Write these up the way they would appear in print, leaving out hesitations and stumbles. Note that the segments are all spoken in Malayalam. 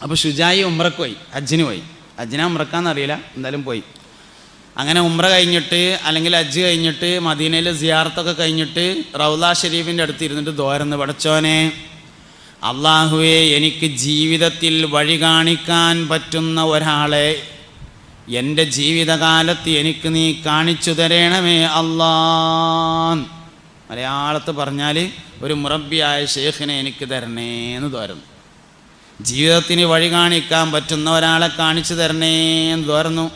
അപ്പോൾ ഷുജായി ഉംറക്ക് പോയി, ഹജ്ജിന് പോയി. ഹജ്ജിനാ ഉംറക്കാന്നറിയില്ല, എന്തായാലും പോയി. അങ്ങനെ ഉംറ കഴിഞ്ഞിട്ട് അല്ലെങ്കിൽ ഹജ്ജ് കഴിഞ്ഞിട്ട് മദീനയിൽ സിയാറത്തൊക്കെ കഴിഞ്ഞിട്ട് റൗള ഷരീഫിൻ്റെ അടുത്ത് ഇരുന്നിട്ട് ദുആ പടച്ചോനെ, അള്ളാഹുവേ, എനിക്ക് ജീവിതത്തിൽ വഴി കാണിക്കാൻ പറ്റുന്ന ഒരാളെ എൻ്റെ ജീവിതകാലത്ത് എനിക്ക് നീ കാണിച്ചു തരണമേ അല്ലാ. മലയാളത്ത് പറഞ്ഞാൽ ഒരു മുറബ്ബിയായ ഷേഖിനെ എനിക്ക് തരണേന്ന് തോരുന്നു. ജീവിതത്തിന് വഴി കാണിക്കാൻ പറ്റുന്ന ഒരാളെ കാണിച്ചു തരണേന്ന് തോരുന്നു.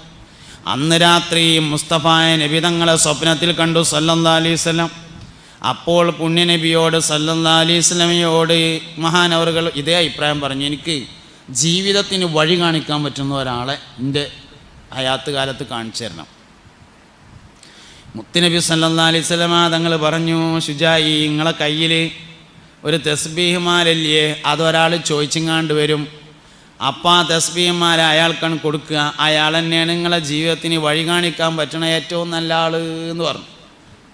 അന്ന് രാത്രി മുസ്തഫായ നബി തങ്ങളെ സ്വപ്നത്തിൽ കണ്ടു സല്ലല്ലാഹു അലൈഹി വസല്ലം. അപ്പോൾ പുണ്യനബിയോട് സല്ലല്ലാഹു അലൈഹി വസല്ലമയോട് മഹാനവറുകൾ ഇതേ അഭിപ്രായം പറഞ്ഞു, എനിക്ക് ജീവിതത്തിന് വഴി കാണിക്കാൻ പറ്റുന്ന ഒരാളെ എൻ്റെ ഹയാത്ത് കാലത്ത് കാണിച്ചു തരണം. മുത്തുനബി സല്ലല്ലാഹു അലൈഹി വസല്ലമ തങ്ങൾ പറഞ്ഞു, ഷുജായി, നിങ്ങളെ കയ്യിൽ ഒരു തസ്ബീഹ് മാലല്ലേ, അതൊരാൾ ചോദിച്ചിങ്ങാണ്ട് വരും. അപ്പം ആ തസ്ബീഹ് മാല അയാൾക്കാണ് കൊടുക്കുക. അയാൾ തന്നെയാണ് നിങ്ങളെ ജീവിതത്തിന് വഴി കാണിക്കാൻ പറ്റണ ഏറ്റവും നല്ല ആൾ എന്ന് പറഞ്ഞു.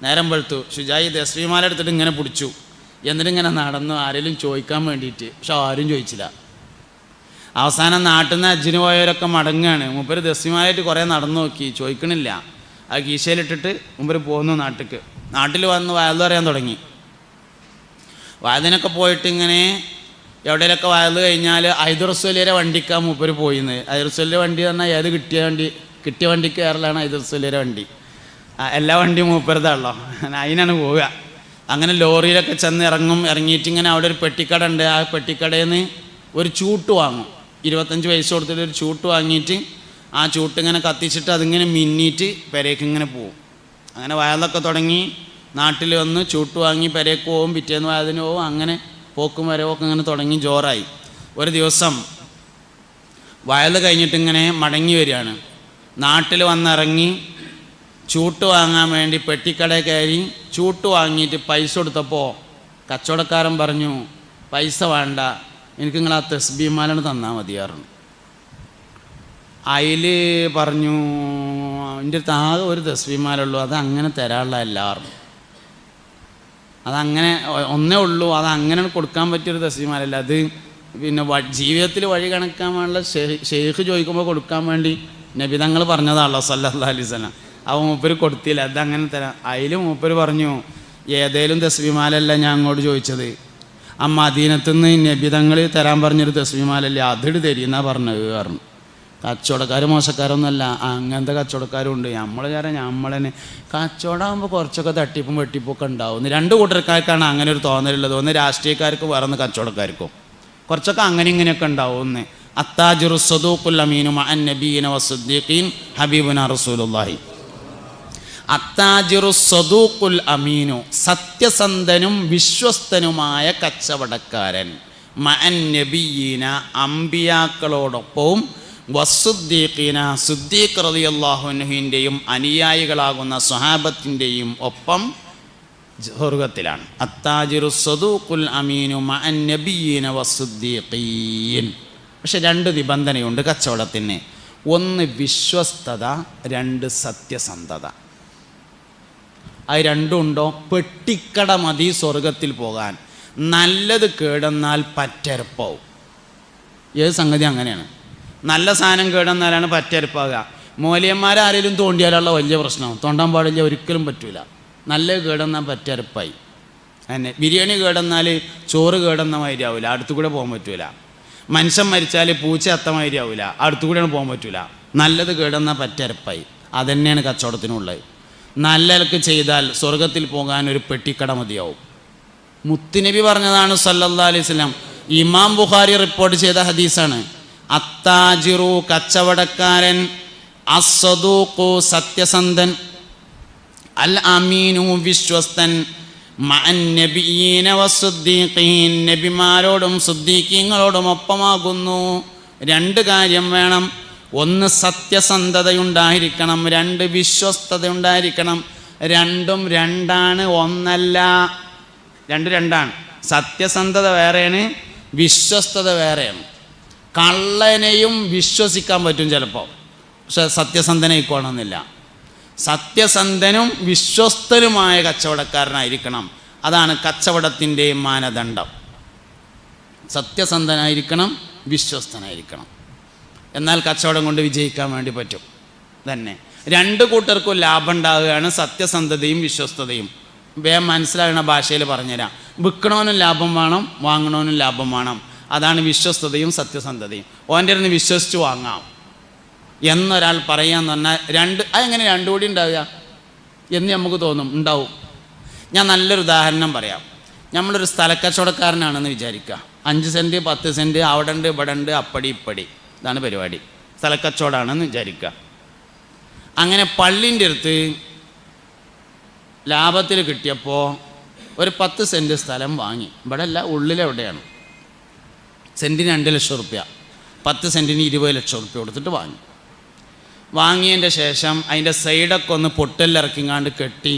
നേരം വെളുത്തു. ഷുജായി തസ്ബീഹ് മാല എടുത്തിട്ട് ഇങ്ങനെ പിടിച്ചു. എന്നിട്ടിങ്ങനെ നടന്നു ആരെങ്കിലും ചോദിക്കാൻ വേണ്ടിയിട്ട്. പക്ഷെ ആരും ചോദിച്ചില്ല. അവസാനം നാട്ടിൽ നിന്ന് ഹജ്ജിന് പോയവരൊക്കെ മടങ്ങുകയാണ്. മൂപ്പര് തസ്ബീഹ് മാലയായിട്ട് കുറേ നടന്നു നോക്കി, ചോദിക്കണില്ല. അത് കീശയിലിട്ടിട്ട് മൂപ്പര് പോന്നു നാട്ടിലേക്ക്. നാട്ടിൽ വന്ന് വയല് പറയാൻ തുടങ്ങി. വയലിനൊക്കെ പോയിട്ട് ഇങ്ങനെ എവിടെയൊക്കെ വയല് കഴിഞ്ഞാൽ ഐദുറസ്വലിയുടെ വണ്ടിക്കാണ് മൂപ്പര് പോയിന്ന്. ഐദുറസ്വലിയുടെ വണ്ടി പറഞ്ഞാൽ ഏത് കിട്ടിയ വണ്ടിക്ക് കയറലാണ് ഐദുറസ്വലിയുടെ വണ്ടി. എല്ലാ വണ്ടിയും മൂപ്പരതാണല്ലോ, അതിനാണ് പോവുക. അങ്ങനെ ലോറിയിലൊക്കെ ചെന്ന് ഇറങ്ങിയിട്ട് ഇങ്ങനെ അവിടെ ഒരു പെട്ടിക്കട ഉണ്ട്. ആ പെട്ടിക്കടയിൽ നിന്ന് ഒരു ചൂട്ട് വാങ്ങും. 25 പൈസ കൊടുത്തിട്ട് ഒരു ചൂട്ട് വാങ്ങിയിട്ട് ആ ചൂട്ട് ഇങ്ങനെ കത്തിച്ചിട്ട് അതിങ്ങനെ മിന്നിയിട്ട് പെരേക്ക് ഇങ്ങനെ പോവും. അങ്ങനെ വയലൊക്കെ തുടങ്ങി. നാട്ടിൽ വന്ന് ചൂട്ട് വാങ്ങി പെരേക്ക് പോവും, പിറ്റേന്ന് വയതിന് പോവും. അങ്ങനെ പോക്കും വരവൊക്കെ ഇങ്ങനെ തുടങ്ങി ജോറായി. ഒരു ദിവസം വയൽ കഴിഞ്ഞിട്ട് ഇങ്ങനെ മടങ്ങി വരികയാണ്. നാട്ടിൽ വന്നിറങ്ങി ചൂട്ട് വാങ്ങാൻ വേണ്ടി പെട്ടിക്കടയിൽ കയറി ചൂട്ട് വാങ്ങിയിട്ട് പൈസ കൊടുത്തപ്പോൾ കച്ചവടക്കാരൻ പറഞ്ഞു, പൈസ വേണ്ട, എനിക്ക് നിങ്ങൾ ആ തസ്ബീഹ് മാല തന്നാൽ മതിയായിരുന്നു. അതിൽ പറഞ്ഞു, എൻ്റെ അടുത്ത് ആകെ ഒരു തസ്ബീഹ് മാല ഉള്ളൂ, അത് അങ്ങനെ തരാനുള്ള എല്ലാവരും, അതങ്ങനെ ഒന്നേ ഉള്ളൂ, അത് അങ്ങനെ കൊടുക്കാൻ പറ്റിയൊരു തസ്ബീഹ് മാലല്ല. അത് പിന്നെ ജീവിതത്തിൽ വഴി കണക്കാൻ വേണ്ട ഷെയ്ഖ് ചോദിക്കുമ്പോൾ കൊടുക്കാൻ വേണ്ടി നബി തങ്ങൾ പറഞ്ഞതാണല്ലോ സല്ലല്ലാഹു അലൈഹി വസല്ലം. അപ്പോൾ മൂപ്പര് കൊടുത്തില്ല, അതങ്ങനെ തരാം. അതിൽ മൂപ്പര് പറഞ്ഞു, ഏതേലും തസ്ബീഹ് മാലല്ല ഞാൻ അങ്ങോട്ട് ചോദിച്ചത്, ആ മദീനത്തുനിന്ന് നബി തങ്ങൾ തരാൻ പറഞ്ഞൊരു തസ്ബീഹ് മാലല്ലേ, അതിട്ട് തരീന്നാ പറഞ്ഞത് പറഞ്ഞു. കച്ചവടക്കാർ മോശക്കാരൊന്നുമല്ല, അങ്ങനത്തെ കച്ചവടക്കാരും ഉണ്ട്. നമ്മളെ കച്ചവടമാകുമ്പോൾ കുറച്ചൊക്കെ തട്ടിപ്പും വെട്ടിപ്പൊക്കെ ഉണ്ടാവും. 2 കൂട്ടർക്കാർക്കാണ് അങ്ങനെ ഒരു തോന്നലുള്ളത്. ഒന്ന് രാഷ്ട്രീയക്കാർക്കും വേറെ കച്ചവടക്കാർക്കും കുറച്ചൊക്കെ അങ്ങനെ ഇങ്ങനെയൊക്കെ ഉണ്ടാവും. ഒന്ന് അത്താജിറു സദൂഖുൽ അമീനു മഅൻ നബിയ്യിന വസ്സദ്ദീഖീൻ ഹബീബുനാ റസൂലുള്ളാഹി. അത്താജിറു സദൂഖുൽ അമീനു, സത്യസന്ധനും വിശ്വസ്തനുമായ കച്ചവടക്കാരൻ, മഅൻ നബിയ്യിന, അമ്പിയാക്കളോടൊപ്പവും, വസ്സുദ്ദീഖീന, സുദ്ദീഖ് റളിയല്ലാഹു അൻഹുവിൻ്റെയും അനുയായികളാകുന്ന സ്വഹാബത്തിൻ്റെയും ഒപ്പം സ്വർഗത്തിലാണ്. അത്താജിറു സദൂഖുൽ അമീനു മഅൻ നബിയ്യിന വസ്സുദ്ദീഖീൻ. പക്ഷെ 2 നിബന്ധനയുണ്ട് കച്ചവടത്തിന്. 1 വിശ്വസ്തത, 2 സത്യസന്ധത. അത് 2 ഉണ്ടോ പെട്ടിക്കട മതി സ്വർഗത്തിൽ പോകാൻ. നല്ലത് കേടെന്നാൽ പറ്റരപ്പാവും. ഏത് സംഗതി അങ്ങനെയാണ്. നല്ല സാധനം കേടെന്നാലാണ് പറ്റരപ്പാകുക. മൂല്യന്മാരാരെങ്കിലും തോണ്ടിയാലുള്ള വലിയ പ്രശ്നം. തോണ്ടാൻ പാടില്ല, ഒരിക്കലും പറ്റൂല. നല്ല കേടെന്നാൽ പറ്റരപ്പായി. അങ്ങനെ ബിരിയാണി കേടെന്നാൽ ചോറ് കേടെന്ന മാതിരി ആവില്ല, അടുത്തു കൂടെ പോകാൻ പറ്റൂല. മനുഷ്യൻ മരിച്ചാൽ പൂച്ച അത്തമാതിരി ആവില്ല, അടുത്തു കൂടെയാണ് പോകാൻ പറ്റൂല. നല്ലത് കേടെന്നാൽ പറ്റരപ്പായി. അതുതന്നെയാണ് കച്ചവടത്തിനുള്ളത്. നല്ലതൊക്കെ ചെയ്താൽ സ്വർഗത്തിൽ പോകാൻ ഒരു പെട്ടിക്കട മതിയാവും. മുത്തുനബി പറഞ്ഞതാണ് സല്ലല്ലാഹു അലൈഹി വസല്ലം. ഇമാം ബുഖാരി റിപ്പോർട്ട് ചെയ്ത ഹദീസാണ്. അത്താജിറു, കച്ചവടക്കാരൻ, അസ്സദൂഖു, സത്യസന്ധൻ, അൽ അമീനു, വിശ്വസ്തൻ, മഅൻ നബിയ്യീന വസ്സുദ്ദീഖീൻ, നബിമാരോടും സുദ്ദീഖീങ്ങളോടും ഒപ്പമാകുന്നു. 2 കാര്യം വേണം. 1 സത്യസന്ധതയുണ്ടായിരിക്കണം, 2 വിശ്വസ്തതയുണ്ടായിരിക്കണം. 2ഉം 2ആണ്, ഒന്നല്ല. 2 2ആണ്. സത്യസന്ധത വേറെയാണ്, വിശ്വസ്തത വേറെയാണ്. കള്ളനെയും വിശ്വസിക്കാൻ പറ്റും ചിലപ്പോൾ, പക്ഷെ സത്യസന്ധനെ ഇക്കോണമെന്നില്ല. സത്യസന്ധനും വിശ്വസ്തനുമായ കച്ചവടക്കാരനായിരിക്കണം. അതാണ് കച്ചവടത്തിൻ്റെ മാനദണ്ഡം. സത്യസന്ധനായിരിക്കണം, വിശ്വസ്തനായിരിക്കണം. എന്നാൽ കച്ചവടം കൊണ്ട് വിജയിക്കാൻ വേണ്ടി പറ്റും തന്നെ. രണ്ട് കൂട്ടർക്കും ലാഭം ഉണ്ടാവുകയാണ് സത്യസന്ധതയും വിശ്വസ്തതയും. വേഗം മനസ്സിലാകുന്ന ഭാഷയിൽ പറഞ്ഞുതരാം. വിൽക്കണവനും ലാഭം വേണം, വാങ്ങണവനും ലാഭം വേണം. അതാണ് വിശ്വസ്തതയും സത്യസന്ധതയും. ഓൻ്റെ അടുത്ത് വിശ്വസിച്ച് വാങ്ങാം എന്നൊരാൾ പറയാന്ന് പറഞ്ഞാൽ അതെങ്ങനെ രണ്ടു കൂടി ഉണ്ടാവുക എന്ന് നമുക്ക് തോന്നും. ഉണ്ടാവും. ഞാൻ നല്ലൊരു ഉദാഹരണം പറയാം. നമ്മളൊരു സ്ഥലക്കച്ചവടക്കാരനാണെന്ന് വിചാരിക്കുക. 5 സെൻറ്റ് 10 സെൻറ്റ് അവിടെ ഉണ്ട് ഇവിടെ ഉണ്ട് അപ്പടി ഇപ്പടി, ഇതാണ് പരിപാടി. സ്ഥലക്കച്ചവടമാണെന്ന് വിചാരിക്കുക. അങ്ങനെ പള്ളിൻ്റെ അടുത്ത് ലാഭത്തിൽ കിട്ടിയപ്പോൾ ഒരു 10 സെൻറ്റ് സ്ഥലം വാങ്ങി. ഇവിടെ അല്ല, ഉള്ളിലെവിടെയാണ്. സെൻറ്റിന് 2 ലക്ഷം റുപ്യ, 10 സെൻറ്റിന് 20 ലക്ഷം റുപ്യ കൊടുത്തിട്ട് വാങ്ങി. വാങ്ങിയതിൻ്റെ ശേഷം അതിൻ്റെ സൈഡൊക്കെ ഒന്ന് പൊട്ടെല്ലിറക്കിങ്ങാണ്ട് കെട്ടി,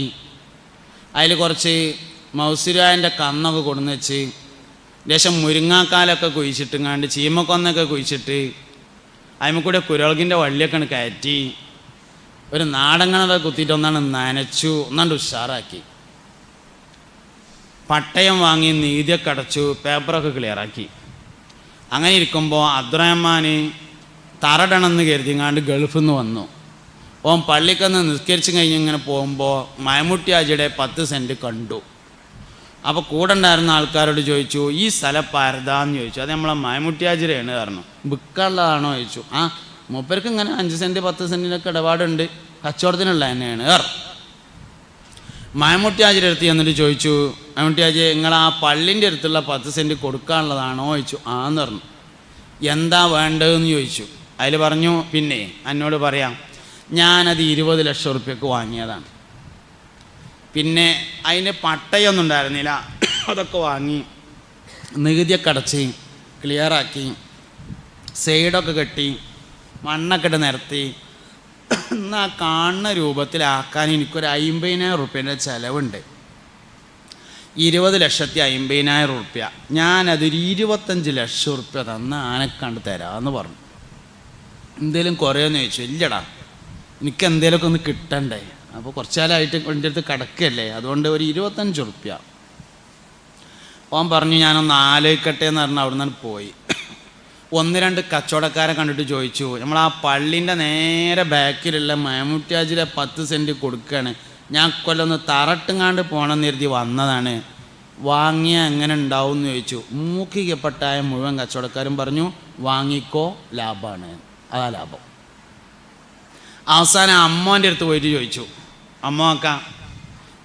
അതിൽ കുറച്ച് മൗസിരായൻ്റെ കന്നൊക്കെ കൊണ്ടുവന്ന് വെച്ച്, ലേശം മുരിങ്ങാക്കാലൊക്കെ കുഴിച്ചിട്ടുങ്ങാണ്ട് ചീമക്കൊന്നൊക്കെ കുഴിച്ചിട്ട് അതിമക്കൂടെ കുരളകിൻ്റെ വള്ളിയൊക്കെ കയറ്റി ഒരു നാടങ്ങണത കുത്തിയിട്ട് ഒന്നാണ് നനച്ചു, ഒന്നാണ്ട് ഉഷാറാക്കി. പട്ടയം വാങ്ങി നീതിയൊക്കെ അടച്ചു, പേപ്പറൊക്കെ ക്ലിയറാക്കി. അങ്ങനെ ഇരിക്കുമ്പോൾ അബ്ദുറഹ്മാൻ തറടണമെന്ന് കരുതിങ്ങാണ്ട് ഗൾഫിൽ നിന്ന് വന്നു. ഓൻ പള്ളിക്കൊന്ന് നിസ്കരിച്ച് കഴിഞ്ഞ് ഇങ്ങനെ പോകുമ്പോൾ മൈമുട്ടി ഹാജിയുടെ 10 സെൻറ്റ് കണ്ടു. അപ്പോൾ കൂടെ ഉണ്ടായിരുന്ന ആൾക്കാരോട് ചോദിച്ചു, ഈ സ്ഥലം പാരതാന്ന് ചോദിച്ചു. അത് നമ്മളെ മൈമുട്ടി ഹാജിയുടെയാണ് പറഞ്ഞു. വിൽക്കാനുള്ളതാണോ ചോദിച്ചു. ആ, മൂപ്പർക്ക് ഇങ്ങനെ 5 സെൻറ്റ് 10 സെൻറ്റിനൊക്കെ ഇടപാടുണ്ട്, കച്ചവടത്തിനുള്ള തന്നെയാണ്. മൈമുട്ടി ഹാജിയുടെ അടുത്ത് എന്നിട്ട് ചോദിച്ചു, മൈമുട്ടി ഹാജി നിങ്ങൾ ആ പള്ളിൻ്റെ അടുത്തുള്ള 10 സെൻറ്റ് കൊടുക്കാനുള്ളതാണോ ചോദിച്ചു. ആന്ന് പറഞ്ഞു. എന്താ വേണ്ടതെന്ന് ചോദിച്ചു. അതിൽ പറഞ്ഞു, പിന്നെ എന്നോട് പറയാം, ഞാനത് 20 ലക്ഷം റുപ്യക്ക് വാങ്ങിയതാണ്. പിന്നെ അതിന് പട്ടയൊന്നും ഉണ്ടായിരുന്നില്ല, അതൊക്കെ വാങ്ങി നികുതിയൊക്കെ അടച്ച് ക്ലിയറാക്കി സൈഡൊക്കെ കെട്ടി മണ്ണൊക്കെ ഇട്ട് നിരത്തി. എന്നാൽ കാണുന്ന രൂപത്തിലാക്കാൻ എനിക്കൊരു 50,000 റുപ്യേൻ്റെ ചിലവുണ്ട്. 20,50,000 റുപ്യ. ഞാനതൊരു 25 ലക്ഷം റുപ്യ തന്ന് ആനക്കണ്ട് തരാമെന്ന് പറഞ്ഞു. എന്തേലും കുറേന്ന് ചോദിച്ചു. ഇല്ലടാ, എനിക്ക് എന്തേലുമൊക്കെ ഒന്ന് കിട്ടണ്ടേ, അപ്പോൾ കുറച്ച് കാലമായിട്ട് എൻ്റെ അടുത്ത് കിടക്കല്ലേ, അതുകൊണ്ട് ഒരു 25 റുപ്യ. ഓൻ പറഞ്ഞു ഞാനൊന്ന് ആലോചിക്കട്ടെ എന്ന് പറഞ്ഞാൽ അവിടെ നിന്ന് പോയി. 1-2 കച്ചവടക്കാരെ കണ്ടിട്ട് ചോദിച്ചു, നമ്മൾ ആ പള്ളിൻ്റെ നേരെ ബാക്കിലുള്ള മൈമുട്ടി ഹാജിയിലെ 10 സെൻറ്റ് കൊടുക്കുകയാണ്, ഞാൻ കൊല്ലൊന്ന് തറട്ടുങ്ങാണ്ട് പോകണമെന്ന് കരുതി വന്നതാണ്, വാങ്ങിയ എങ്ങനെ ഉണ്ടാവും എന്ന് ചോദിച്ചു. മൂക്കിക്കപ്പെട്ടായ മുഴുവൻ കച്ചവടക്കാരും പറഞ്ഞു വാങ്ങിക്കോ, ലാഭമാണ്, അതാ ലാഭം. അവസാനം അമ്മോൻ്റെ അടുത്ത് പോയിട്ട് ചോദിച്ചു, അമ്മ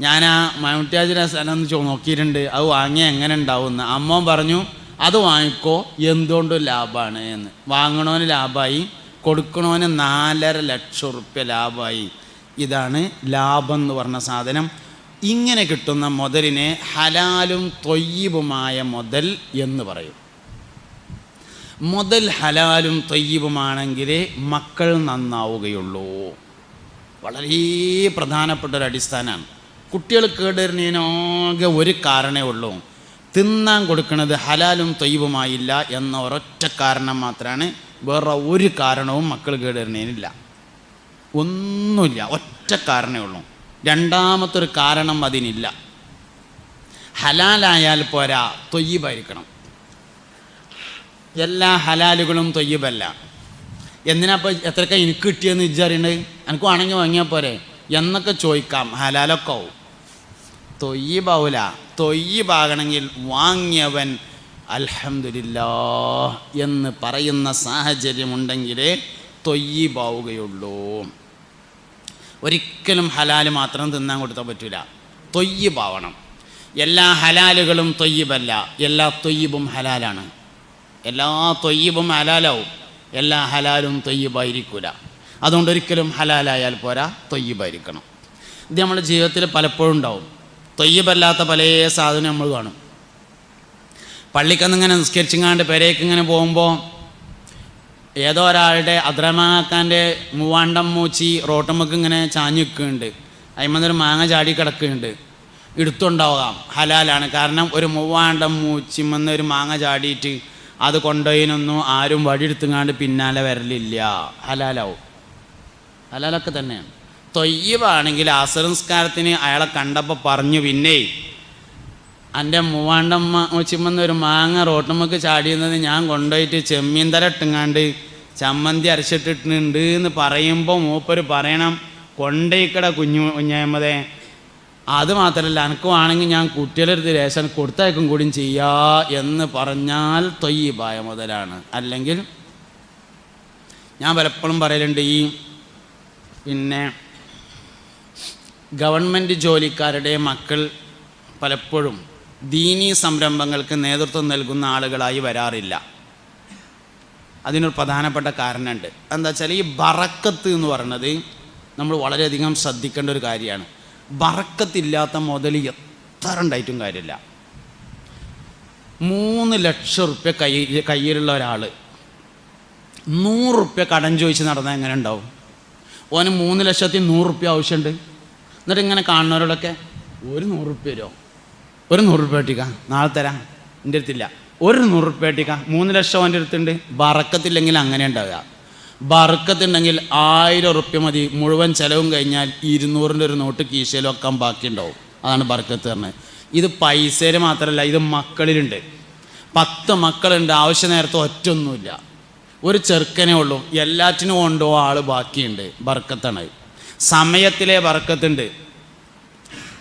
ഞാൻ ആ മൈമുട്ടി ഹാജിയുടെ സ്ഥലം ഒന്ന് നോക്കിയിട്ടുണ്ട്, അത് വാങ്ങിയ എങ്ങനെ ഉണ്ടാവുമെന്ന്. അമ്മോൻ പറഞ്ഞു അത് വാങ്ങിക്കോ, എന്തുകൊണ്ടും ലാഭമാണ് എന്ന്. വാങ്ങണവന് ലാഭമായി, കൊടുക്കണവന് 4.5 ലക്ഷം റുപ്യ ലാഭമായി. ഇതാണ് ലാഭം എന്ന് പറഞ്ഞ സാധനം. ഇങ്ങനെ കിട്ടുന്ന മുതലിനെ ഹലാലും തൊയ്യിബുമായ മുതൽ എന്ന് പറയും. മുതൽ ഹലാലും തൊയ്യിബുമാണെങ്കിലേ മക്കൾ നന്നാവുകയുള്ളൂ. വളരെ പ്രധാനപ്പെട്ടൊരു അടിസ്ഥാനമാണ്. കുട്ടികൾ കേടുവരുന്നതിനാകെ ഒരു കാരണമേ ഉള്ളൂ, തിന്നാൻ കൊടുക്കുന്നത് ഹലാലും തൊയ്യിബുമായില്ല എന്ന ഒരൊറ്റ കാരണം മാത്രമാണ്. വേറെ ഒരു കാരണവും മക്കൾ കേടുവരുന്നതിനില്ല, ഒന്നുമില്ല, ഒറ്റ കാരണമേ ഉള്ളൂ. രണ്ടാമത്തൊരു കാരണം അതിനില്ല. ഹലാലായാൽ പോരാ, തൊയ്യിബായിരിക്കണം. എല്ലാ ഹലാലുകളും തൊയ്യിബല്ല. എന്തിനാപ്പോൾ എത്രയൊക്കെ എനിക്ക് കിട്ടിയെന്ന് വിചാരിയുണ്ട്, എനിക്ക് വേണമെങ്കിൽ വാങ്ങിയാൽ പോരെ എന്നൊക്കെ ചോദിക്കാം. ഹലാലൊക്കെ ആവും, തൊയ്യിബാവൂല. തൊയ്യിബാകണമെങ്കിൽ വാങ്ങിയവൻ അൽഹംദുലില്ലാഹ് എന്ന് പറയുന്ന സാഹചര്യമുണ്ടെങ്കിലേ തൊയ്യിബാവുകയുള്ളൂ. ഒരിക്കലും ഹലാൽ മാത്രം തിന്നാൻ കൊടുത്താൽ പറ്റില്ല, തൊയ്യിബാവണം. എല്ലാ ഹലാലുകളും തൊയ്യിബല്ല, എല്ലാ തൊയ്യിബും ഹലാലാണ്. എല്ലാ തൊയ്യിബും ഹലാലാവും, എല്ലാ ഹലാലും തൊയ്യിബായിരിക്കില്ല. അതുകൊണ്ട് ഒരിക്കലും ഹലാലായാൽ പോരാ, തൊയ്യിബായിരിക്കണം. ഇത് നമ്മുടെ ജീവിതത്തിൽ പലപ്പോഴും ഉണ്ടാവും. തൊയ്യിബല്ലാത്ത പല സാധനം നമ്മൾ കാണും. പള്ളിക്കന്നിങ്ങനെ നിസ്കരിച്ചിങ്ങാണ്ട് പെരേക്ക് ഇങ്ങനെ പോകുമ്പോൾ ഏതോ ഒരാളുടെ അദ്രമാക്കാൻ്റെ മൂവാണ്ടം മൂച്ചി റോട്ടമ്മക്ക് ഇങ്ങനെ ചാഞ്ഞു നിൽക്കുന്നുണ്ട്, അതിമന്നൊരു മാങ്ങ ചാടി കിടക്കുന്നുണ്ട്. എടുത്തുണ്ടാവാം, ഹലാലാണ്. കാരണം ഒരു മൂവാണ്ടം മൂച്ചിമെന്ന് ഒരു മാങ്ങ ചാടിയിട്ട് അത് കൊണ്ടുപോയിനൊന്നും ആരും വഴിയെടുത്തുങ്ങാണ്ട് പിന്നാലെ വരലില്ല, ഹലാലാവും. ഹലാലൊക്കെ തന്നെയാണ്. തൊയ്യിബാണെങ്കിൽ അസർ നിസ്കാരത്തിന് അയാളെ കണ്ടപ്പോൾ പറഞ്ഞു, പിന്നെ എൻ്റെ മൂവാണ്ടമ്മ മുച്ചിമ്മന്ന് ഒരു മാങ്ങ റോട്ടുമ്മക്ക് ചാടിയുന്നത് ഞാൻ കൊണ്ടുപോയിട്ട് ചെമ്മീൻ തല ഇട്ടുങ്ങാണ്ട് ചമ്മന്തി അരച്ചിട്ടിട്ടുണ്ട് എന്ന് പറയുമ്പോൾ മൂപ്പര് പറയണം, കൊണ്ടേക്കട കുഞ്ഞമ്മതേ, അത് മാത്രമല്ല എനിക്ക് വേണമെങ്കിൽ ഞാൻ കുട്ടികളെടുത്ത് രേഷൻ കൊടുത്തയക്കും കൂടിയും ചെയ്യാ എന്ന് പറഞ്ഞാൽ തൊയ്യിബായ മുതലാണ്. അല്ലെങ്കിൽ ഞാൻ പലപ്പോഴും പറയലുണ്ട്, ഈ പിന്നെ ഗവൺമെൻറ് ജോലിക്കാരുടെ മക്കൾ പലപ്പോഴും ദീനീ സംരംഭങ്ങൾക്ക് നേതൃത്വം നൽകുന്ന ആളുകളായി വരാറില്ല. അതിനൊരു പ്രധാനപ്പെട്ട കാരണമുണ്ട്. എന്താ വെച്ചാൽ ഈ ബറക്കത്ത് എന്ന് പറയുന്നത് നമ്മൾ വളരെയധികം ശ്രദ്ധിക്കേണ്ട ഒരു കാര്യമാണ്. ബറക്കത്തില്ലാത്ത മുതൽ എത്ര ഉണ്ടായിട്ടും കാര്യമില്ല. 3 ലക്ഷം റുപ്യ കയ്യിലുള്ള ഒരാൾ 100 റുപ്യ കടം ചോദിച്ച് നടന്നാൽ എങ്ങനെ ഉണ്ടാവും? ഓന് 3,100,000 റുപ്യ ആവശ്യമുണ്ട്. എന്നിട്ട് ഇങ്ങനെ കാണുന്നവരോടൊക്കെ ഒരു 100 റുപ്യ തരുമോ, ഒരു 100 റുപ്യ കിട്ടിക്കാം, നാളെ തരാം, എൻ്റെ അടുത്തില്ല, ഒരു 100 റുപ്യ കിട്ടിക്കാം, 3 ലക്ഷം എൻ്റെ അടുത്തുണ്ട്. ബറക്കത്തില്ലെങ്കിൽ അങ്ങനെ ഉണ്ടാവുക. ബറക്കത്തുണ്ടെങ്കിൽ 1000 റുപ്യ മതി, മുഴുവൻ ചിലവും കഴിഞ്ഞാൽ 200ൻ്റെ ഒരു നോട്ട് കീശയിൽ വെക്കാൻ ബാക്കിയുണ്ടാവും. അതാണ് ബറക്കത്ത് പറഞ്ഞത്. ഇത് പൈസയിൽ മാത്രമല്ല, ഇത് മക്കളിലുണ്ട്. 10 മക്കളുണ്ട്, ആവശ്യ നേരത്തെ ഒറ്റൊന്നുമില്ല, ഒരു ചെറുക്കനേ ഉള്ളൂ, എല്ലാറ്റിനും കൊണ്ടോ ആൾ ബാക്കിയുണ്ട്. ബർക്കത്താണ്. സമയത്തിലെ ബർക്കത്തുണ്ട്.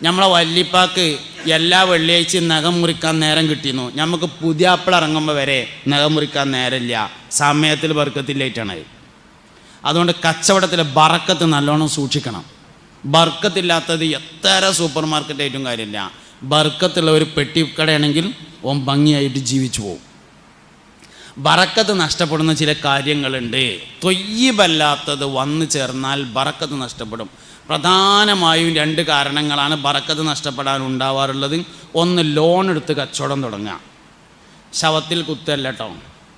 നമ്മളെ വല്ലിപ്പാക്ക് എല്ലാ വെള്ളിയാഴ്ചയും നഖം മുറിക്കാൻ നേരം കിട്ടിയിരുന്നു. നമുക്ക് പുതിയ ആപ്പിൾ ഇറങ്ങുമ്പോൾ വരെ നഖം മുറിക്കാൻ നേരമില്ല. സമയത്തിൽ ബർക്കത്തില്ലായിട്ടാണ്. അതുകൊണ്ട് കച്ചവടത്തിൽ ബർക്കത്ത് നല്ലോണം സൂക്ഷിക്കണം. ബർക്കത്തില്ലാത്തത് എത്ര സൂപ്പർ മാർക്കറ്റായിട്ടും കാര്യമില്ല. ബർക്കത്തുള്ള ഒരു പെട്ടിക്കടയാണെങ്കിൽ ഓൻ ഭംഗിയായിട്ട് ജീവിച്ചു പോകും. ബറക്കത്ത് നഷ്ടപ്പെടുന്ന ചില കാര്യങ്ങളുണ്ട്. തൊയ്യിബല്ലാത്തത് വന്നു ചേർന്നാൽ ബറക്കത്ത് നഷ്ടപ്പെടും. പ്രധാനമായും 2 കാരണങ്ങളാണ് ബറക്കത്ത് നഷ്ടപ്പെടാൻ ഉണ്ടാവാറുള്ളത്. ഒന്ന്, ലോൺ എടുത്ത് കച്ചവടം തുടങ്ങുക. ശവത്തിൽ കുത്തല്ല കേട്ടോ,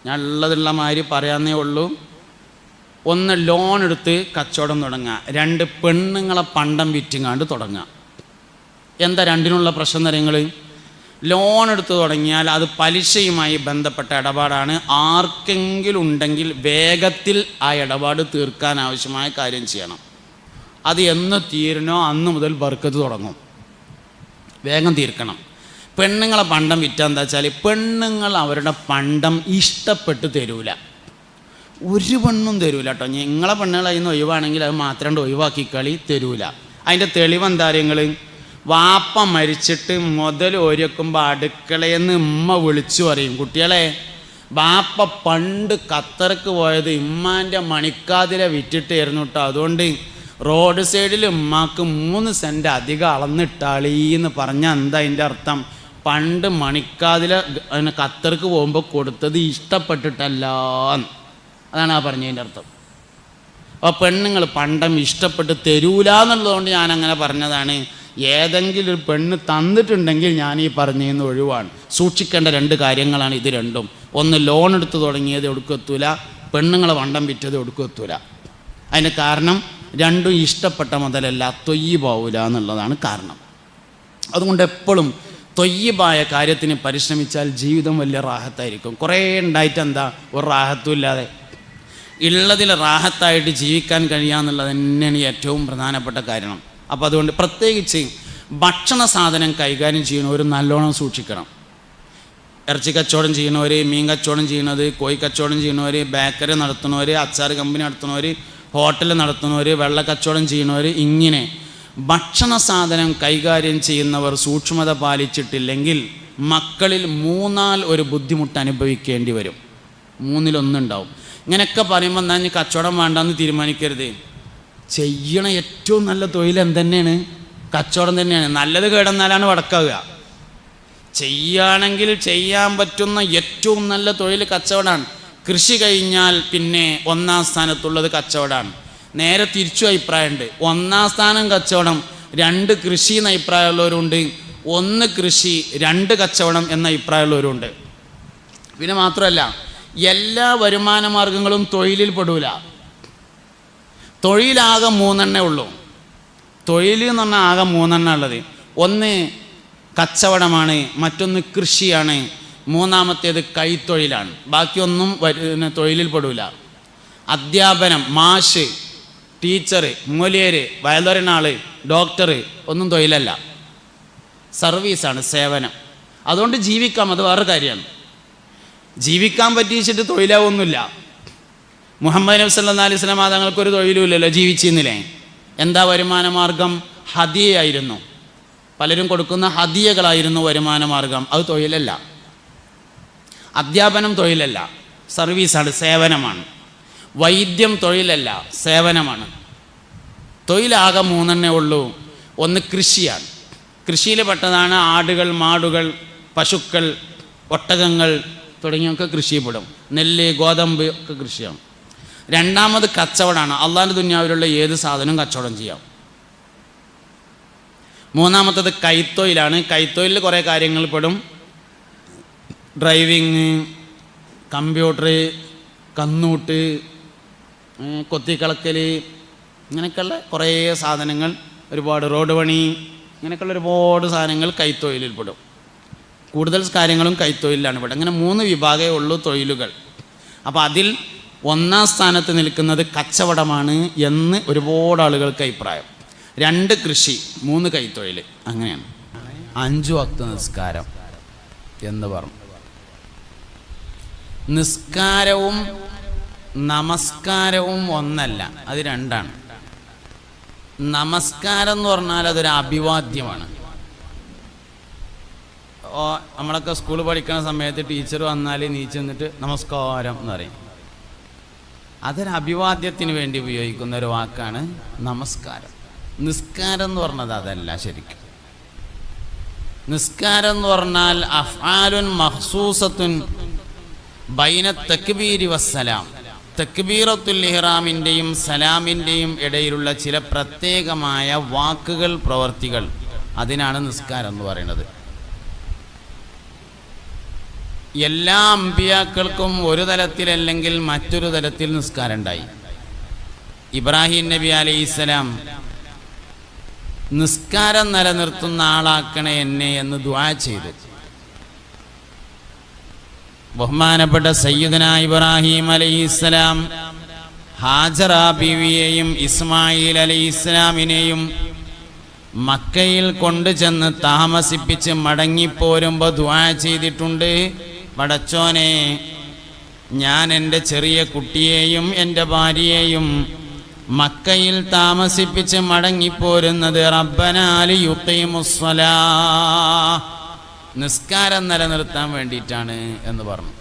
ഞാൻ ഉള്ളതുള്ള മാതിരി പറയാന്നേ ഉള്ളൂ. ഒന്ന്, ലോൺ എടുത്ത് കച്ചവടം തുടങ്ങുക. 2, പെണ്ണുങ്ങളെ പണ്ടം വിറ്റിങ്ങാണ്ട് തുടങ്ങുക. എന്താ രണ്ടിനുള്ള പ്രശ്നം തരങ്ങൾ? ലോൺ എടുത്ത് തുടങ്ങിയാൽ അത് പലിശയുമായി ബന്ധപ്പെട്ട ഇടപാടാണ്. ആർക്കെങ്കിലും ഉണ്ടെങ്കിൽ വേഗത്തിൽ ആ ഇടപാട് തീർക്കാൻ ആവശ്യമായ കാര്യം ചെയ്യണം. അത് എന്ന് തീരണോ അന്ന് മുതൽ ബർക്കത്ത് തുടങ്ങും. വേഗം തീർക്കണം. പെണ്ണുങ്ങളെ പണ്ടം വിറ്റാൽ എന്താ വെച്ചാൽ, പെണ്ണുങ്ങൾ അവരുടെ പണ്ടം ഇഷ്ടപ്പെട്ട് തരൂല. ഒരു പെണ്ണും തരൂല കേട്ടോ. നിങ്ങളെ പെണ്ണുങ്ങൾ അതിൽ നിന്ന് ഒഴിവാണെങ്കിൽ അത് മാത്രം ഒഴിവാക്കിക്കളി, തരൂല. അതിൻ്റെ തെളിവെന്താ നിങ്ങൾ? വാപ്പ മരിച്ചിട്ട് മുതൽ ഒരുക്കുമ്പോൾ അടുക്കളയിൽ നിന്ന് ഉമ്മ വിളിച്ചു പറയും, കുട്ടികളെ വാപ്പ പണ്ട് ഖത്തർക്ക് പോയത് ഇമ്മാൻ്റെ മണിക്കാതിരെ വിറ്റിട്ടായിരുന്നു കേട്ടോ, അതുകൊണ്ട് റോഡ് സൈഡിൽ ഉമ്മാക്ക് 3 സെൻറ്റ് അധികം അളന്നിട്ടാളീന്ന് പറഞ്ഞാൽ എന്താ അതിൻ്റെ അർത്ഥം? പണ്ട് മണിക്കാതിലെ ഖത്തർക്ക് പോകുമ്പോൾ കൊടുത്തത് ഇഷ്ടപ്പെട്ടിട്ടല്ല. അതാണ് ആ പറഞ്ഞതിൻ്റെ അർത്ഥം. അപ്പോൾ പെണ്ണുങ്ങൾ പണ്ടം ഇഷ്ടപ്പെട്ട് തരൂല എന്നുള്ളതുകൊണ്ട് ഞാനങ്ങനെ പറഞ്ഞതാണ്. ഏതെങ്കിലും ഒരു പെണ്ണ് തന്നിട്ടുണ്ടെങ്കിൽ ഞാൻ ഈ പറഞ്ഞതിന് ഒഴിവാണ്. സൂക്ഷിക്കേണ്ട 2 കാര്യങ്ങളാണ് ഇത് രണ്ടും. ഒന്ന്, ലോൺ എടുത്ത് തുടങ്ങിയത് ഒടുക്കെത്തൂല, പെണ്ണുങ്ങളെ വണ്ടം വിറ്റത് ഒടുക്കെത്തൂല. അതിന് കാരണം 2 ഇഷ്ടപ്പെട്ട മുതലല്ല, തൊയ്യിബാവൂല എന്നുള്ളതാണ് കാരണം. അതുകൊണ്ട് എപ്പോഴും തൊയ്യിബായ കാര്യത്തിന് പരിശ്രമിച്ചാൽ ജീവിതം വലിയ റാഹത്തായിരിക്കും. കുറേ ഉണ്ടായിട്ട് എന്താ, ഒരു റാഹത്തും ഇല്ലാതെ ഉള്ളതിൽ റാഹത്തായിട്ട് ജീവിക്കാൻ കഴിയാന്നുള്ളത് തന്നെയാണ് ഏറ്റവും പ്രധാനപ്പെട്ട കാരണം. അപ്പോൾ അതുകൊണ്ട് പ്രത്യേകിച്ച് ഭക്ഷണ സാധനം കൈകാര്യം ചെയ്യുന്നവർ നല്ലോണം സൂക്ഷിക്കണം. ഇറച്ചി കച്ചവടം ചെയ്യുന്നവർ, മീൻ കച്ചവടം ചെയ്യുന്നത്, കോഴി കച്ചവടം ചെയ്യുന്നവർ, ബേക്കറി നടത്തുന്നവർ, അച്ചാർ കമ്പനി നടത്തുന്നവർ, ഹോട്ടൽ നടത്തുന്നവർ, വെള്ള കച്ചവടം ചെയ്യുന്നവർ, ഇങ്ങനെ ഭക്ഷണ സാധനം കൈകാര്യം ചെയ്യുന്നവർ സൂക്ഷ്മത പാലിച്ചിട്ടില്ലെങ്കിൽ മക്കളിൽ 3-ൽ ഒരു ബുദ്ധിമുട്ട് അനുഭവിക്കേണ്ടി വരും. 3-ൽ 1 ഇങ്ങനെയൊക്കെ പറയുമ്പോൾ എന്നാൽ ഇനി കച്ചവടം വേണ്ടെന്ന് തീരുമാനിക്കരുത്. ചെയ്യണ ഏറ്റവും നല്ല തൊഴിൽ എന്തെന്നെയാണ്? കച്ചവടം തന്നെയാണ്. നല്ലത് കേടന്നാലാണ് വടക്കാവുക. ചെയ്യുകയാണെങ്കിൽ ചെയ്യാൻ പറ്റുന്ന ഏറ്റവും നല്ല തൊഴിൽ കച്ചവടമാണ്. കൃഷി കഴിഞ്ഞാൽ പിന്നെ 1-ാം സ്ഥാനത്തുള്ളത് കച്ചവടമാണ്. നേരെ തിരിച്ചു അഭിപ്രായമുണ്ട്. 1-ാം സ്ഥാനം കച്ചവടം, 2 കൃഷി എന്ന അഭിപ്രായമുള്ളവരുണ്ട്, 1 കൃഷി 2 കച്ചവടം എന്ന അഭിപ്രായമുള്ളവരുണ്ട്. പിന്നെ മാത്രമല്ല, എല്ലാ വരുമാന മാർഗങ്ങളും തൊഴിലിൽ പെടൂല. തൊഴിലാകെ 3 ഉള്ളൂ. തൊഴിൽ എന്ന് പറഞ്ഞാൽ ആകെ 3 ഉള്ളത്. ഒന്ന് കച്ചവടമാണ്, മറ്റൊന്ന് കൃഷിയാണ്, 3-ാമത്തേത് കൈത്തൊഴിലാണ്. ബാക്കിയൊന്നും തൊഴിലിൽ പെടൂല. അധ്യാപനം, മാഷ്, ടീച്ചർ, മൂല്യർ, വയലുറനാൾ, ഡോക്ടർ ഒന്നും തൊഴിലല്ല, സർവീസാണ്, സേവനം. അതുകൊണ്ട് ജീവിക്കാം, അത് വേറെ കാര്യമാണ്. ജീവിക്കാൻ പറ്റിച്ചിട്ട് തൊഴിലാവൊന്നുമില്ല. മുഹമ്മദ് നബി സല്ലല്ലാഹു അലൈഹി വസല്ലം തങ്ങൾക്കൊരു തൊഴിലുമില്ലല്ലോ, ജീവിച്ചിരുന്നില്ലേ? എന്താ വരുമാന മാർഗം? ഹദിയയായിരുന്നു. പലരും കൊടുക്കുന്ന ഹദിയകളായിരുന്നു വരുമാന മാർഗം. അത് തൊഴിലല്ല. അധ്യാപനം തൊഴിലല്ല, സർവീസാണ്, സേവനമാണ്. വൈദ്യം തൊഴിലല്ല, സേവനമാണ്. തൊഴിലാകെ മൂന്നെണ്ണേ ഉള്ളൂ. ഒന്ന് കൃഷിയാണ്. കൃഷിയിൽ പെട്ടതാണ് ആടുകൾ, മാടുകൾ, പശുക്കൾ, ഒട്ടകങ്ങൾ തുടങ്ങിയൊക്കെ കൃഷിയിൽപ്പെടും. നെല്ല്, ഗോതമ്പ് ഒക്കെ കൃഷിയാണ്. രണ്ടാമത് കച്ചവടമാണ്. അള്ളാഹിൻ്റെ ദുനിയാവിലുള്ള ഏത് സാധനവും കച്ചവടം ചെയ്യാം. മൂന്നാമത്തത് കൈത്തൊഴിലാണ്. കൈത്തൊഴിലിൽ കുറേ കാര്യങ്ങൾ പെടും. ഡ്രൈവിങ്, കമ്പ്യൂട്ടർ, കന്നൂട്ട്, കൊത്തിക്കളക്കൽ, ഇങ്ങനെയൊക്കെയുള്ള കുറേ സാധനങ്ങൾ, ഒരുപാട് റോഡ് പണി, ഇങ്ങനെയൊക്കെയുള്ള ഒരുപാട് സാധനങ്ങൾ കൈത്തൊഴിലിൽ പെടും. കൂടുതൽ കാര്യങ്ങളും കൈത്തൊഴിലാണ് ഇവിടെ. അങ്ങനെ 3 വിഭാഗമേ ഉള്ളൂ തൊഴിലുകൾ. അപ്പോൾ അതിൽ ഒന്നാം സ്ഥാനത്ത് നിൽക്കുന്നത് കച്ചവടമാണ് എന്ന് ഒരുപാട് ആളുകൾക്ക് അഭിപ്രായം. 2 കൃഷി, 3 കൈത്തൊഴിൽ, അങ്ങനെയാണ്. 5 വക്ത് നിസ്കാരം എന്ന് പറഞ്ഞു. നിസ്കാരവും നമസ്കാരവും ഒന്നല്ല, അത് 2ആണ്. നമസ്കാരം എന്ന് പറഞ്ഞാൽ അതൊരു അഭിവാദ്യമാണ്. നമ്മളൊക്കെ സ്കൂളിൽ പഠിക്കുന്ന സമയത്ത് ടീച്ചർ വന്നാൽ നീച്ച് നിന്നിട്ട് നമസ്കാരം എന്ന് പറയും. അതൊരു അഭിവാദ്യത്തിന് വേണ്ടി ഉപയോഗിക്കുന്ന ഒരു വാക്കാണ് നമസ്കാരം. നിസ്കാരം എന്ന് പറഞ്ഞത് അതല്ല. ശരിക്കും നിസ്കാരം എന്ന് പറഞ്ഞാൽ അഫ്ആലുൻ മഖ്സൂസത്തുൻ ബൈന തക്ബീരി വസ്സലാം, തക്ബീറത്തുൽ ഇഹ്റാമിൻ്റെയും സലാമിൻ്റെയും ഇടയിലുള്ള ചില പ്രത്യേകമായ വാക്കുകൾ, പ്രവർത്തികൾ, അതിനാണ് നിസ്കാരം എന്ന് പറയുന്നത്. എല്ലാ അമ്പിയാക്കൾക്കും ഒരു തലത്തിലല്ലെങ്കിൽ മറ്റൊരു തലത്തിൽ നിസ്കാരം ഉണ്ടായി. ഇബ്രാഹിം നബി അലൈഹിസ്സലാം നിസ്കാരം നിലനിർത്തുന്ന ആളാക്കണേ എന്നെ എന്ന് ദുആ ചെയ്തു. ബഹുമാനപ്പെട്ട സയ്യിദനാ ഇബ്രാഹിം അലൈഹിസ്സലാം ഹാജറ ബീവിയെയും ഇസ്മായിൽ അലൈഹിസ്സലാമിനെയും മക്കയിൽ കൊണ്ടുചെന്ന് താമസിപ്പിച്ച് മടങ്ങിപ്പോരുമ്പോൾ ദുആ ചെയ്തിട്ടുണ്ട്, പടച്ചോനെ, ഞാൻ എൻ്റെ ചെറിയ കുട്ടിയെയും എൻ്റെ ഭാര്യയെയും മക്കയിൽ താമസിപ്പിച്ച് മടങ്ങിപ്പോരുന്നത് റബ്ബനാ ലിയുഖീമുസ്സലാ, നിസ്കാരം നിലനിർത്താൻ വേണ്ടിയിട്ടാണ് എന്ന് പറഞ്ഞു.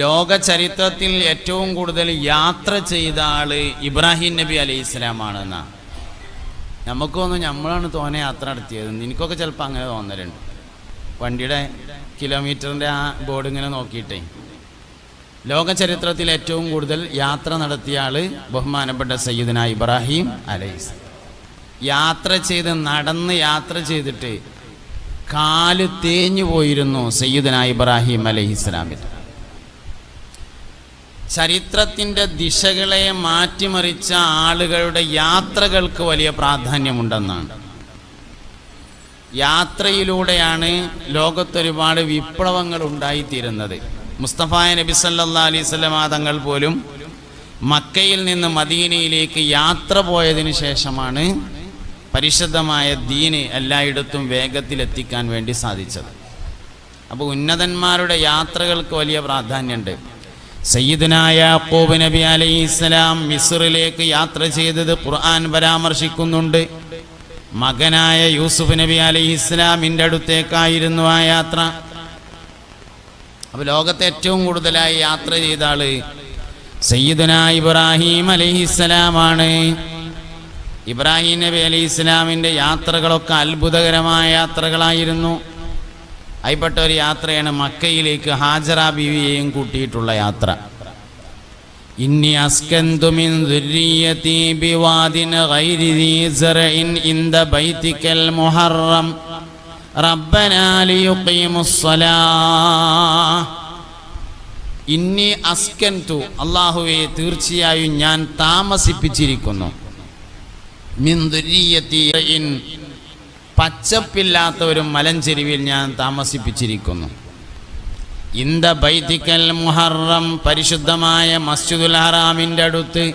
ലോക ചരിത്രത്തിൽ ഏറ്റവും കൂടുതൽ യാത്ര ചെയ്ത ആള് ഇബ്രാഹിം നബി അലൈഹിസ്സലാമാണെന്നാണ്. നമുക്കൊന്നും നമ്മളാണ് തോനെ യാത്ര നടത്തിയത്. എനിക്കൊക്കെ ചിലപ്പോൾ അങ്ങനെ തോന്നലുണ്ട്. വണ്ടിയുടെ കിലോമീറ്ററിൻ്റെ ആ ബോർഡ് ഇങ്ങനെ നോക്കിയിട്ടേ. ലോക ചരിത്രത്തിൽ ഏറ്റവും കൂടുതൽ യാത്ര നടത്തിയ ആള് ബഹുമാനപ്പെട്ട സയ്യിദനാ ഇബ്രാഹിം അലൈഹിസ്സലാം. യാത്ര ചെയ്ത്, നടന്ന് യാത്ര ചെയ്തിട്ട് കാല് തേഞ്ഞു പോയിരുന്നു സയ്യിദനാ ഇബ്രാഹിം അലൈഹിസ്സലാമിൽ. ചരിത്രത്തിൻ്റെ ദിശകളെ മാറ്റിമറിച്ച ആളുകളുടെ യാത്രകൾക്ക് വലിയ പ്രാധാന്യമുണ്ടെന്നാണ്. യാത്രയിലൂടെയാണ് ലോകത്തൊരുപാട് വിപ്ലവങ്ങൾ ഉണ്ടായിത്തീരുന്നത്. മുസ്തഫായ നബി സല്ലല്ലാഹു അലൈഹി വസല്ലം തങ്ങൾ പോലും മക്കയിൽ നിന്ന് മദീനയിലേക്ക് യാത്ര പോയതിനു ശേഷമാണ് പരിശുദ്ധമായ ദീന് എല്ലായിടത്തും വേഗത്തിലെത്തിക്കാൻ വേണ്ടി സാധിച്ചത്. അപ്പോൾ ഉന്നതന്മാരുടെ യാത്രകൾക്ക് വലിയ പ്രാധാന്യമുണ്ട്. സയ്യിദനാ യാഖൂബ് നബി അലൈഹിസ്സലാം മിസ്റിലേക്ക് യാത്ര ചെയ്തത് ഖുർആൻ പരാമർശിക്കുന്നുണ്ട്. മകനായ യൂസുഫ് നബി അലൈഹിസ്സലാമിൻ്റെ അടുത്തേക്കായിരുന്നു ആ യാത്ര. അപ്പോൾ ലോകത്തെ ഏറ്റവും കൂടുതലായി യാത്ര ചെയ്ത ആള് സയ്യിദനാ ഇബ്രാഹിം അലൈഹിസ്സലാമാണ്. ഇബ്രാഹിം നബി അലൈഹിസ്സലാമിൻ്റെ യാത്രകളൊക്കെ അത്ഭുതകരമായ യാത്രകളായിരുന്നു. അതിൽപ്പെട്ട ഒരു യാത്രയാണ് മക്കയിലേക്ക് ഹാജറ ബീവിയെയും കൂട്ടിയിട്ടുള്ള യാത്ര. ഇന്നി അസ്കന്തു മിൻ ദുർരിയതി ബിവാദിൻ ഗൈരി ദീ സറഇൻ ഇൻദ ബൈതികൽ മുഹറം റബ്ബനാ ലിയുഖീമുസ്സലാഹ്. ഇന്നി അസ്കന്തു, അല്ലാഹുവേ തീർച്ചയായും ഞാൻ താമസിപ്പിച്ചിരിക്കുന്നു, മിൻ ദുർരിയതി, പച്ചപ്പില്ലാത്ത ഒരു മലഞ്ചെരിവിൽ ഞാൻ താമസിപ്പിച്ചിരിക്കുന്നു. ഇന്ദ ബൈതിക്കൽ മുഹറം, പരിശുദ്ധമായ മസ്ജിദുൽ ഹറാമിൻ്റെ അടുത്ത്.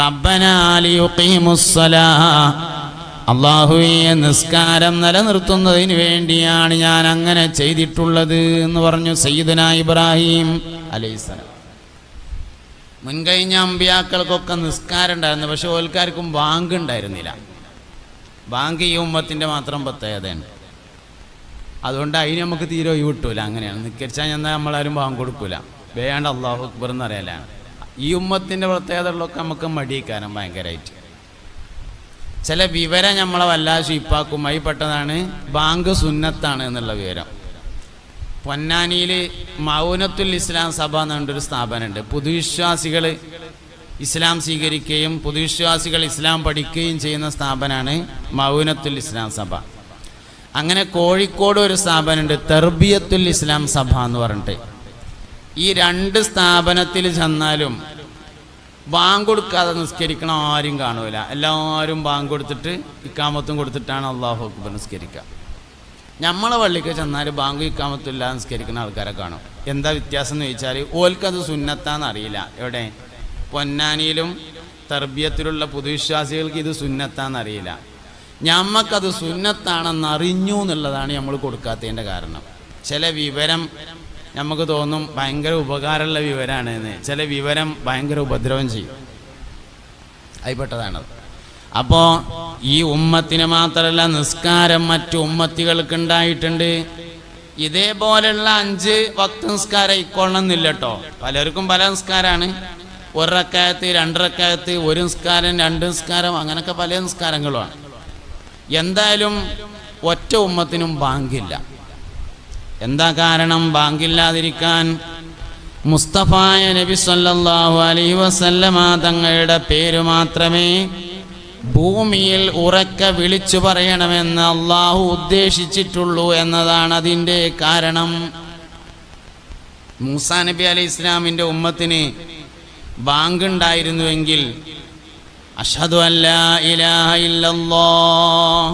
റബ്ബനാ ലിയുഖീമുസ്സലാഹ്, അല്ലാഹുവേ നിസ്കാരം നിലനിർത്തുന്നതിന് വേണ്ടിയാണ് ഞാൻ അങ്ങനെ ചെയ്തിട്ടുള്ളത് എന്ന് പറഞ്ഞു സയ്യിദുനാ ഇബ്രാഹിം അലൈഹിസ്സലാം. മുൻകഴിഞ്ഞ അമ്പിയാക്കൾക്കൊക്കെ നിസ്കാരം ഉണ്ടായിരുന്നു, പക്ഷെ ഓൽക്കാർക്കും ബാങ്ക് ഉണ്ടായിരുന്നില്ല. ബാങ്ക് ഈ ഉമ്മത്തിൻ്റെ മാത്രം പ്രത്യേകതയാണ്. അതുകൊണ്ട് അതിന് നമുക്ക് തീരെ ഒഴിവ് കിട്ടൂല. അങ്ങനെയാണ് നിസ്കരിച്ചാൽ ചെന്നാൽ നമ്മളാരും ബാങ്ക് കൊടുക്കൂല, വേണ്ട അല്ലാഹു അക്ബർ എന്ന് അറിയാലാണ്. ഈ ഉമ്മത്തിൻ്റെ പ്രത്യേകതകളൊക്കെ നമുക്ക് മടിയിക്കാനും ഭയങ്കരമായിട്ട് ചില വിവരം നമ്മളെ വല്ലാതെ ഷീപ്പാക്കും. അതിൽ പെട്ടതാണ് ബാങ്ക് സുന്നത്താണ് എന്നുള്ള വിവരം. പൊന്നാനിയിൽ മൗനത്തുൽ ഇസ്ലാം സഭ എന്നുള്ളൊരു സ്ഥാപനമുണ്ട്. പുതുവിശ്വാസികൾ ഇസ്ലാം സ്വീകരിക്കുകയും പുതുവിശ്വാസികൾ ഇസ്ലാം പഠിക്കുകയും ചെയ്യുന്ന സ്ഥാപനമാണ് മൗനത്തുൽ ഇസ്ലാം സഭ. അങ്ങനെ കോഴിക്കോട് ഒരു സ്ഥാപനമുണ്ട് തർബിയത്തുൽ ഇസ്ലാം സഭ എന്ന് പറഞ്ഞിട്ട്. ഈ രണ്ട് സ്ഥാപനത്തിൽ ചെന്നാലും ബാങ്ക് കൊടുക്കാതെ നിസ്കരിക്കണം ആരും കാണൂല. എല്ലാവരും ബാങ്ക് കൊടുത്തിട്ട് ഇക്കാമത്തും കൊടുത്തിട്ടാണ് അല്ലാഹു അക്ബർ നിസ്കരിക്കുക. നമ്മളെ പള്ളിക്ക് ചെന്നാൽ ബാങ്ക് ഇക്കാമത്തില്ല നിസ്കരിക്കുന്ന ആൾക്കാരെ കാണും. എന്താ വ്യത്യാസം എന്ന് ചോദിച്ചാൽ ഓൽക്കത് സുന്നത്താന്ന് അറിയില്ല. എവിടെ പൊന്നാനിയിലും തർബിയത്തിലുള്ള പുതുവിശ്വാസികൾക്ക് ഇത് സുന്നത്താന്നറിയില്ല. ഞമ്മക്കത് സുന്നത്താണെന്ന് അറിഞ്ഞു എന്നുള്ളതാണ് നമ്മൾ കൊടുക്കാത്തതിൻ്റെ കാരണം. ചില വിവരം നമുക്ക് തോന്നും ഭയങ്കര ഉപകാരമുള്ള വിവരമാണ് എന്ന്, ചില വിവരം ഭയങ്കര ഉപദ്രവം ചെയ്യും. അതിൽപ്പെട്ടതാണത്. അപ്പോൾ ഈ ഉമ്മത്തിന് മാത്രമല്ല നിസ്കാരം മറ്റു ഉമ്മത്തികൾക്ക് ഉണ്ടായിട്ടുണ്ട്. ഇതേപോലെയുള്ള 5 വക്ത് നിസ്കാരം ഇക്കൊള്ളണമെന്നില്ല കേട്ടോ. പലർക്കും പല നിസ്കാരമാണ്. 1 റക്അത്ത് 2 റക്അത്ത് 1 നിസ്കാരം 2 നിസ്കാരം അങ്ങനെയൊക്കെ പല നിസ്കാരങ്ങളുമാണ്. എന്തായാലും ഒറ്റ ഉമ്മത്തിനും ബാങ്കില്ല. എന്താ കാരണം ബാങ്കില്ലാതിരിക്കാൻ? മുസ്തഫായ നബി സല്ലല്ലാഹു അലൈഹി വസല്ലമ തങ്ങളുടെ പേര് മാത്രമേ ഭൂമിയിൽ ഉറക്കെ വിളിച്ചു പറയണമെന്ന് അള്ളാഹു ഉദ്ദേശിച്ചിട്ടുള്ളൂ എന്നതാണ് അതിൻ്റെ കാരണം. മൂസാ നബി അലൈഹി ഇസ്ലാമിൻ്റെ ഉമ്മത്തിന് ബാങ്ക് ഉണ്ടായിരുന്നുവെങ്കിൽ അഷ്ഹദു അല്ലാ ഇലാഹ ഇല്ലല്ലാഹ്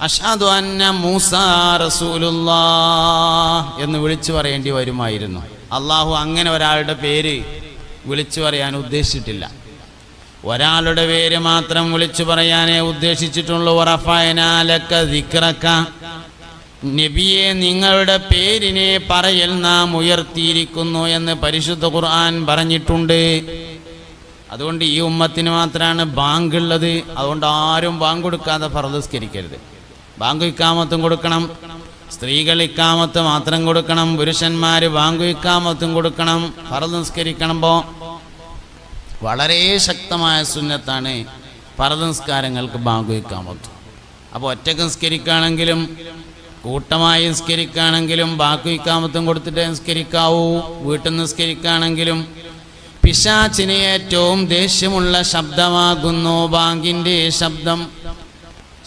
അഷ്ഹദു അന്ന മൂസാ റസൂലുള്ളാഹ് എന്ന് വിളിച്ചു പറയേണ്ടി വരുമായിരുന്നു. അള്ളാഹു അങ്ങനെ ഒരാളുടെ പേര് വിളിച്ചു പറയാൻ ഉദ്ദേശിച്ചിട്ടില്ല. ഒരാളുടെ പേര് മാത്രം വിളിച്ചു പറയാനേ ഉദ്ദേശിച്ചിട്ടുള്ളൂ. വറഫഅനാ ലക ദിക്റക, നബിയെ നിങ്ങളുടെ പേരിനെ പറയൽ നാം ഉയർത്തിയിരിക്കുന്നു എന്ന് പരിശുദ്ധ ഖുർആൻ പറഞ്ഞിട്ടുണ്ട്. അതുകൊണ്ട് ഈ ഉമ്മത്തിന് മാത്രമാണ് ബാങ്ക് ഉള്ളത്. അതുകൊണ്ട് ആരും ബാങ്ക് കൊടുക്കാതെ ഫർദ് നിസ്കരിക്കരുത്. ബാങ്ക് ഇക്കാമത്തും കൊടുക്കണം. സ്ത്രീകൾ ഇക്കാമത്ത് മാത്രം കൊടുക്കണം. പുരുഷന്മാർ ബാങ്ക് ഇക്കാമത്തും കൊടുക്കണം. ഫർദ് നിസ്കരിക്കുമ്പോൾ വളരെ ശക്തമായ സുന്നത്താണ് ഫർദ് നിസ്കാരങ്ങൾക്ക് ബാങ്ക് ഇക്കാമത്തും. അപ്പോൾ ഒറ്റക്ക് നിസ്കരിക്കുകയാണെങ്കിലും കൂട്ടമായി നിസ്കരിക്കുകയാണെങ്കിലും ബാങ്ക് ഇക്കാമത്തും കൊടുത്തിട്ട് നിസ്കരിക്കാവൂ. വീട്ടിൽ നിസ്കരിക്കുകയാണെങ്കിലും പിശാചിന് ഏറ്റവും ദേഷ്യമുള്ള ശബ്ദമാകുന്നു ബാങ്കിൻ്റെ ശബ്ദം.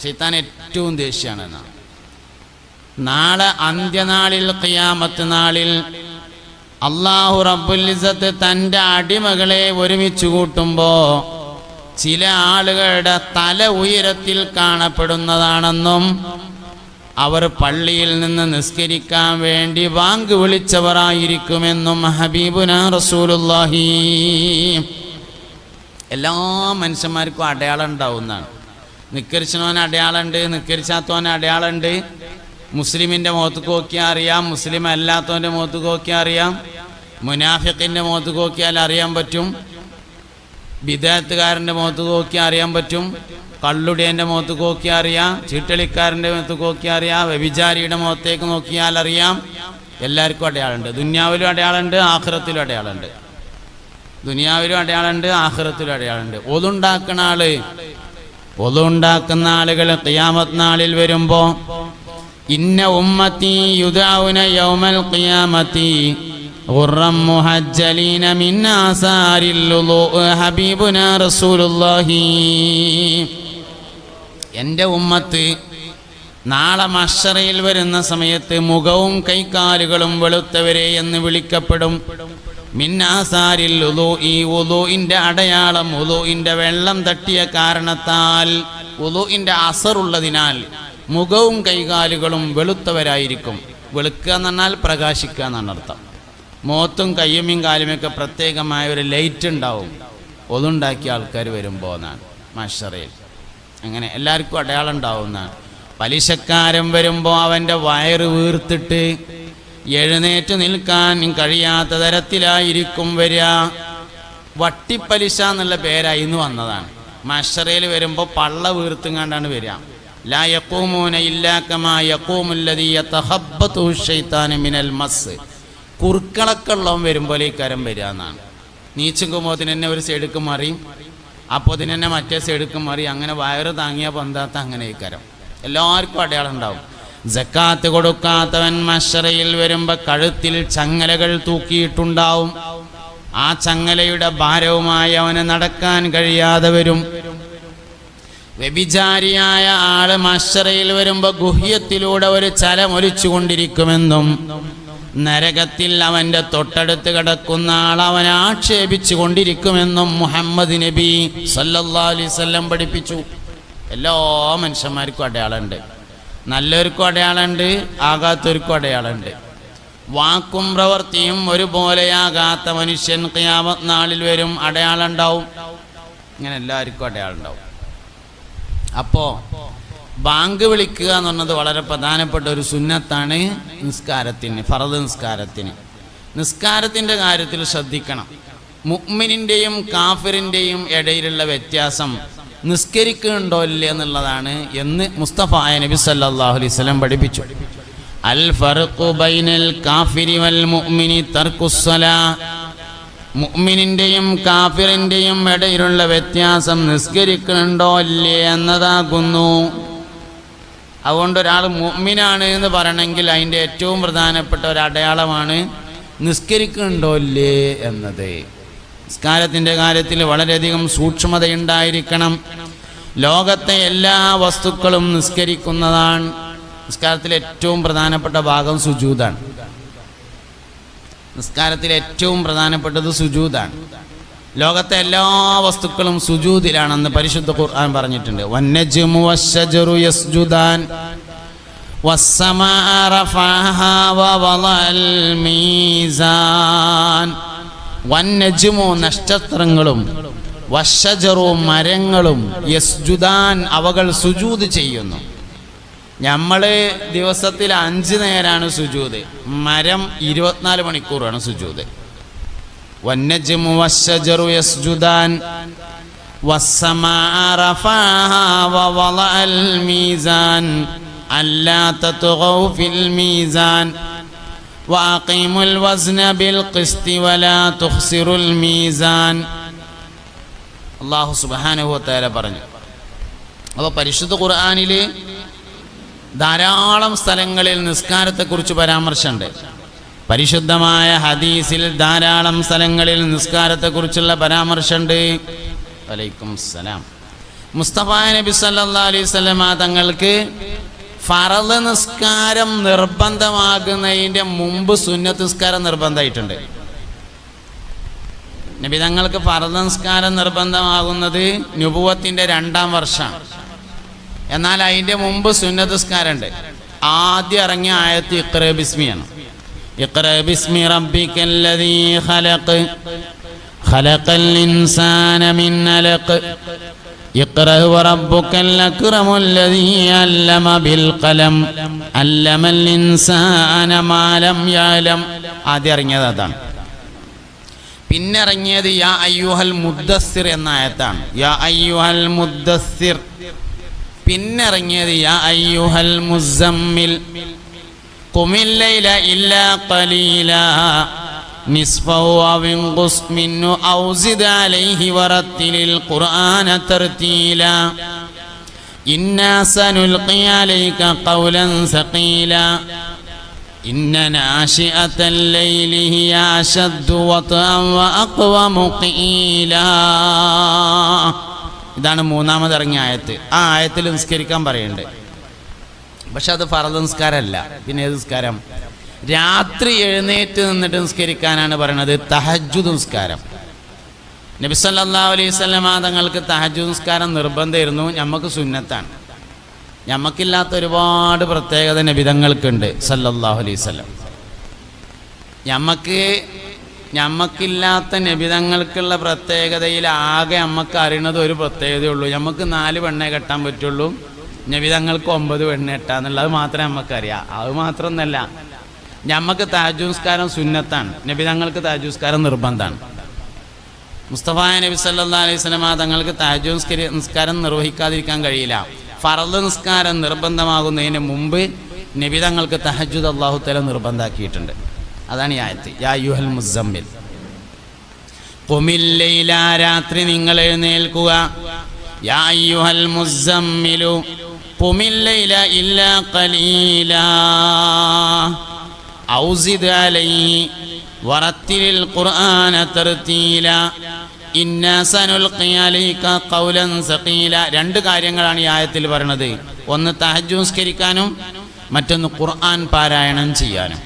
ശൈത്താൻ ഏറ്റവും ദേഷ്യമാണെന്നാണ്. നാളെ അന്ത്യനാളിൽ ഖിയാമത്ത് നാളിൽ അല്ലാഹു റബ്ബുൽ ഇസ്സത്ത് തൻ്റെ അടിമകളെ ഒരുമിച്ച് കൂട്ടുമ്പോൾ ചില ആളുകളുടെ തല ഉയരത്തിൽ കാണപ്പെടുന്നതാണെന്നും അവർ പള്ളിയിൽ നിന്ന് നിസ്കരിക്കാൻ വേണ്ടി ബാങ്ക് വിളിച്ചവരായിരിക്കുമെന്നും ഹബീബുനാ റസൂലുള്ളാഹി. എല്ലാ മനുഷ്യന്മാർക്കും അടയാളം ഉണ്ടാവുന്നതാണ്. നിസ്കരിച്ചവന് അടയാളമുണ്ട്, നിസ്കരിച്ചാത്തവന് അടയാളമുണ്ട്. മുസ്ലിമിൻ്റെ മുഖത്ത് നോക്കിയാൽ അറിയാം, മുസ്ലിം അല്ലാത്തവൻ്റെ മുഖത്ത് നോക്കിയാൽ അറിയാം, മുനാഫിഖിൻ്റെ മുഖത്ത് നോക്കിയാൽ അറിയാൻ പറ്റും, ബിദഅത്തുകാരൻ്റെ മുഖത്ത് നോക്കിയാൽ അറിയാൻ പറ്റും, കള്ളുടിയൻ്റെ മുഖത്ത് നോക്കിയാൽ അറിയാം, ചീട്ടളിക്കാരൻ്റെ മുഖത്ത് നോക്കിയാൽ അറിയാം, വ്യഭിചാരിയുടെ മുഖത്തേക്ക് നോക്കിയാൽ അറിയാം. എല്ലാവർക്കും അടയാളമുണ്ട്. ദുനിയാവിലും അടയാളമുണ്ട്, ആഖിറത്തിലും അടയാളമുണ്ട്. ദുനിയാവിലും അടയാളമുണ്ട്, ആഖിറത്തിലും അടയാളമുണ്ട്. ഒതുണ്ടാക്കുന്ന ആളുകൾ ഖിയാമത്ത് നാളിൽ വരുമ്പോൾ ഇന്ന ഉമ്മത്തി യുദഊന യൗമൽ ഖിയാമത്തി ഗുർറം മുഹജ്ജലീന മിൻ ആസാരിൽ വുളൂ ഹബീബുനാ റസൂലുള്ളാഹി. എൻ്റെ ഉമ്മത്ത് നാളെ മഹ്ശറയിൽ വരുന്ന സമയത്ത് മുഖവും കൈകാലുകളും വെളുത്തവരെ എന്ന് വിളിക്കപ്പെടും. മിൻ ആസാരിൽ വുളൂ, ഈ വുളൂഇൻ്റെ അടയാളം, വുളൂഇൻ്റെ വെള്ളം തട്ടിയ കാരണത്താൽ, വുളൂഇൻ്റെ അസറുള്ളതിനാൽ മുഖവും കൈകാലുകളും വെളുത്തവരായിരിക്കും. വെളുക്കുക എന്ന് പറഞ്ഞാൽ പ്രകാശിക്കുക എന്നാണ് അർത്ഥം. മുഖത്തും കയ്യുമ്മയും കാലുമൊക്കെ പ്രത്യേകമായ ഒരു ലൈറ്റ് ഉണ്ടാവും ഒതുണ്ടാക്കിയ ആൾക്കാർ വരുമ്പോൾ എന്നാണ് മഹ്ശറയിൽ. അങ്ങനെ എല്ലാവർക്കും അടയാളം ഉണ്ടാവുന്നതാണ്. പലിശക്കാരൻ വരുമ്പോൾ അവൻ്റെ വയറ് വീർത്തിട്ട് എഴുന്നേറ്റ് നിൽക്കാൻ കഴിയാത്ത തരത്തിലായിരിക്കും വരിക. വട്ടിപ്പലിശ എന്നുള്ള പേരായിന്ന് വന്നതാണ്. മഹ്ശറയിൽ വരുമ്പോൾ പള്ള വീർത്തുങ്ങാണ്ടാണ് വരിക. ലാ യഖൂമൂന ഇല്ലാ കമാ യഖൂമുല്ലദീ യതഖബ്ബതുഹു ശൈത്താനു മിനൽ മസ്. കുറുക്കളൊക്കെ ഉള്ളവൻ വരുമ്പോൾ ഈ കരം വരിക എന്നാണ്. നീച്ചുമ്പോൾ തന്നെ ഒരു സൈഡിക്ക് മറിയും, അപ്പോൾ തന്നെ മറ്റേ സൈഡിക്ക് മറിയും. അങ്ങനെ വയറ് താങ്ങിയ പൊന്താത്ത അങ്ങനെ ഈ കരം. എല്ലാവർക്കും അടയാളം ഉണ്ടാവും. സക്കാത്ത് കൊടുക്കാത്തവൻ മഹ്ശറയിൽ വരുമ്പോൾ കഴുത്തിൽ ചങ്ങലകൾ തൂക്കിയിട്ടുണ്ടാവും. ആ ചങ്ങലയുടെ ഭാരവുമായി അവന് നടക്കാൻ കഴിയാതെ വരും. വ്യഭിചാരിയായ ആള് മഹ്ശറയിൽ വരുമ്പോൾ ഗുഹ്യത്തിലൂടെ ഒരു ചലമൊലിച്ചു കൊണ്ടിരിക്കുമെന്നും നരകത്തിൽ അവൻ്റെ തൊട്ടടുത്ത് കിടക്കുന്ന ആൾ അവനെ ആക്ഷേപിച്ചു കൊണ്ടിരിക്കുമെന്നും മുഹമ്മദ് നബി സല്ലല്ലാഹു അലൈഹി വസല്ലം പഠിപ്പിച്ചു. എല്ലാ മനുഷ്യന്മാർക്കും അടയാളമുണ്ട്. നല്ലവർക്കും അടയാളമുണ്ട്, ആകാത്തവർക്കും അടയാളമുണ്ട്. വാക്കും പ്രവൃത്തിയും ഒരുപോലെയാകാത്ത മനുഷ്യൻ ഖിയാമത്ത് നാളിൽ വരും, അടയാളം ഉണ്ടാവും. ഇങ്ങനെ എല്ലാവർക്കും അടയാളം ഉണ്ടാവും. അപ്പോൾ ബാങ്ക് വിളിക്കുക എന്ന് പറഞ്ഞത് വളരെ പ്രധാനപ്പെട്ട ഒരു സുന്നത്താണ് നിസ്കാരത്തിന്, ഫർദ് നിസ്കാരത്തിന്. നിസ്കാരത്തിൻ്റെ കാര്യത്തിൽ ശ്രദ്ധിക്കണം. മുഅ്മിനിൻ്റെയും കാഫിറിൻ്റെയും ഇടയിലുള്ള വ്യത്യാസം നിസ്കരിക്കുന്നുണ്ടോ ഇല്ലേ എന്നുള്ളതാണ് എന്ന് മുസ്തഫായ നബി സല്ലല്ലാഹു അലൈഹി വസല്ലം പഠിപ്പിച്ചു. അൽ ഫർഖു ബൈനൽ കാഫിരി വൽ മുഅ്മിനി തർക്കുസ്സലാ. മുഅ്മിനിൻ്റെയും കാഫിറിൻ്റെയും ഇടയിലുള്ള വ്യത്യാസം നിസ്കരിക്കുന്നുണ്ടോ ഇല്ലേ എന്നതാകുന്നു. അതുകൊണ്ട് ഒരാൾ മുഅ്മിനാണ് എന്ന് പറയണമെങ്കിൽ അതിൻ്റെ ഏറ്റവും പ്രധാനപ്പെട്ട ഒരു അടയാളമാണ് നിസ്കരിക്കുന്നുണ്ടോ ഇല്ലേ എന്നത്. നിസ്കാരത്തിൻ്റെ കാര്യത്തിൽ വളരെയധികം സൂക്ഷ്മതയുണ്ടായിരിക്കണം. ലോകത്തെ എല്ലാ വസ്തുക്കളും നിസ്കരിക്കുന്നതാണ്. നിസ്കാരത്തിലെ ഏറ്റവും പ്രധാനപ്പെട്ട ഭാഗം സുജൂദാണ്. നിസ്കാരത്തിലെ ഏറ്റവും പ്രധാനപ്പെട്ടത് സുജൂദാണ്. ലോകത്തെ എല്ലാ വസ്തുക്കളും സുജൂദിലാണെന്ന് പരിശുദ്ധ ഖുർആൻ പറഞ്ഞിട്ടുണ്ട്. വന്നജ്മു വശ്ശജറു യസ്ജുദാൻ വസ്സമാഅ റഫഅഹാ വവളഅൽ മീസാൻ. വന്നജ്മു നക്ഷത്രങ്ങളും വശ്ശജറു മരങ്ങളും യസ്ജുദാൻ അവകൾ സുജൂദ് ചെയ്യുന്നു. നമ്മൾ ദിവസത്തിൽ 5 നേരാണ് സുജൂദ്, മരം 24 മണിക്കൂറാണ് സുജൂദ്. വന്നജ്മു വശ്ശജറു യസ്ജുദാൻ വസ്സമാഅ റഫഅഹാ വവളഅൽ മീസാൻ അല്ലാ തത്ഗൗ ഫിൽ മീസാൻ വഅഖീമുൽ വസ്ന ബിൽ ഖിസ്തി വലാ തുഖ്സിറുൽ മീസാൻ. അല്ലാഹു സുബ്ഹാനഹു വ തആല പറഞ്ഞു. അപ്പോൾ പരിശുദ്ധ ഖുർആനിൽ ധാരാളം സ്ഥലങ്ങളിൽ നിസ്കാരത്തെക്കുറിച്ച് പരാമർശമുണ്ട്. പരിശുദ്ധമായ ഹദീസിൽ ധാരാളം സ്ഥലങ്ങളിൽ നിസ്കാരത്തെക്കുറിച്ചുള്ള പരാമർശമുണ്ട്. വലൈക്കും സലാം. മുസ്തഫ നബി സല്ലല്ലാഹു അലൈഹി വസല്ലം തങ്ങൾക്ക് ഫർദ് നിസ്കാരം നിർബന്ധമാകുന്നതിൻ്റെ മുമ്പ് സുന്നത്ത് നിസ്കാരം നിർബന്ധമായിട്ടുണ്ട്. നബി തങ്ങൾക്ക് ഫർദ് നിസ്കാരം നിർബന്ധമാകുന്നത് നുബുവത്തിൻ്റെ 2-ാം വർഷമാണ്. എന്നാൽ അതിൻ്റെ മുമ്പ് സുന്നത്ത് നിസ്കാരമുണ്ട്. ആദ്യം ഇറങ്ങിയ ആയത്ത് ഇഖ്റ ബിസ്മിയാണ്. ഇഖ്റ ബിസ്മി റബ്ബിക്കല്ലദീ ഖലഖ് ഖലഖൽ ഇൻസാന മിൻ അലഖ് ഇഖ്റ വറബ്ബുക്കൽ അക്റമുല്ലദീ അല്ലമ ബിൽ ഖലം അല്ലമൽ ഇൻസാന മാ ലം യഅലം. ആദ്യം ഇറങ്ങിയത് അതാണ്. പിന്നെ ഇറങ്ങിയത് യാ അയ്യുഹൽ മുദ്ദസ്സിർ എന്ന ആയത്താണ്. യാ അയ്യുഹൽ മുദ്ദസ്സിർ. പിന്നെ ഇറങ്ങിയത് യാ അയ്യുഹൽ മുസമ്മിൽ ഖുമിൽ ലൈല ഇല്ലാ ഖലീലാ നിസ്ഫഹു ഔ ഇൻഖുസ് മിൻഹു ഔ സിദ് അലൈഹി വറത്തിലിൽ ഖുർആന തർതീലാ ഇന്നാ സനുൽഖി അലൈക ഖൗലൻ സഖീലാ ഇന്ന നാശിഅത്തൽ ലൈലി ഹിയ അശദ്ദു വത്അൻ വഅഖ്വമു ഖീലാ. ഇതാണ് 3-ാമത് ഇറങ്ങിയ ആയത്ത്. ആ ആയത്തിൽ നിസ്കരിക്കാൻ പറയുന്നുണ്ട്. പക്ഷെ അത് ഫർദ് നിസ്കാരമല്ല. പിന്നെ ഏത് നിസ്കാരം? രാത്രി എഴുന്നേറ്റ് നിന്നിട്ട് നിസ്കരിക്കാനാണ് പറയുന്നത്. തഹജ്ജുദ് നിസ്കാരം. നബി സല്ലല്ലാഹു അലൈഹി വസല്ലം തങ്ങൾക്ക് തഹജ്ജുദ് നിസ്കാരം നിർബന്ധമായിരുന്നു. നമുക്ക് സുന്നത്താണ്. നമുക്കില്ലാത്ത ഒരുപാട് പ്രത്യേകത നബി തങ്ങൾക്കുണ്ട് സല്ലല്ലാഹു അലൈഹി വസല്ലം. നമുക്ക് ഞമ്മക്കില്ലാത്ത നബിതങ്ങൾക്കുള്ള പ്രത്യേകതയിൽ ആകെ നമുക്ക് അറിയണത് ഒരു പ്രത്യേകതയുള്ളൂ. നമുക്ക് 4 പെണ്ണേ കെട്ടാൻ പറ്റുള്ളൂ, നബിതങ്ങൾക്ക് 9 പെണ്ണ് കെട്ടാന്നുള്ളത് മാത്രമേ നമുക്കറിയാം. അത് മാത്രമൊന്നല്ല, ഞമ്മക്ക് തഹജ്ജുദ് നിസ്കാരം സുന്നത്താണ്, നബിതങ്ങൾക്ക് തഹജ്ജുദ് നിസ്കാരം നിർബന്ധമാണ്. മുസ്തഫ നബി സല്ലല്ലാഹു അലൈഹി വസല്ലം തങ്ങൾക്ക് തഹജ്ജുദ് നിസ്കാരം നിർവഹിക്കാതിരിക്കാൻ കഴിയില്ല. ഫർള് നിസ്കാരം നിർബന്ധമാകുന്നതിന് മുമ്പ് നബിതങ്ങൾക്ക് തഹജ്ജുദ് അല്ലാഹു തആല നിർബന്ധമാക്കിയിട്ടുണ്ട്. അതാണ് ഈ ആയത്ത്. യാ അയ്യുഹൽ മുസമ്മിൽ ഖുമിൽ ലൈല, രാത്രി നിങ്ങൾ എഴുന്നേൽക്കുക. യാ അയ്യുഹൽ മുസമ്മിലു ഖുമിൽ ലൈല ഇല്ലാ ഖലീലാ ഔസിദ് അലൈഹി വറത്തിലിൽ ഖുർആന തർതീല ഇന്നാ സനുൽഖി അലൈക ഖൗലൻ സഖീല. 2 കാര്യങ്ങളാണ് ഈ ആയത്തിൽ പറയുന്നത്. ഒന്ന് തഹജ്ജുദ് നിസ്കരിക്കാനും മറ്റൊന്ന് ഖുർആൻ പാരായണം ചെയ്യാനും.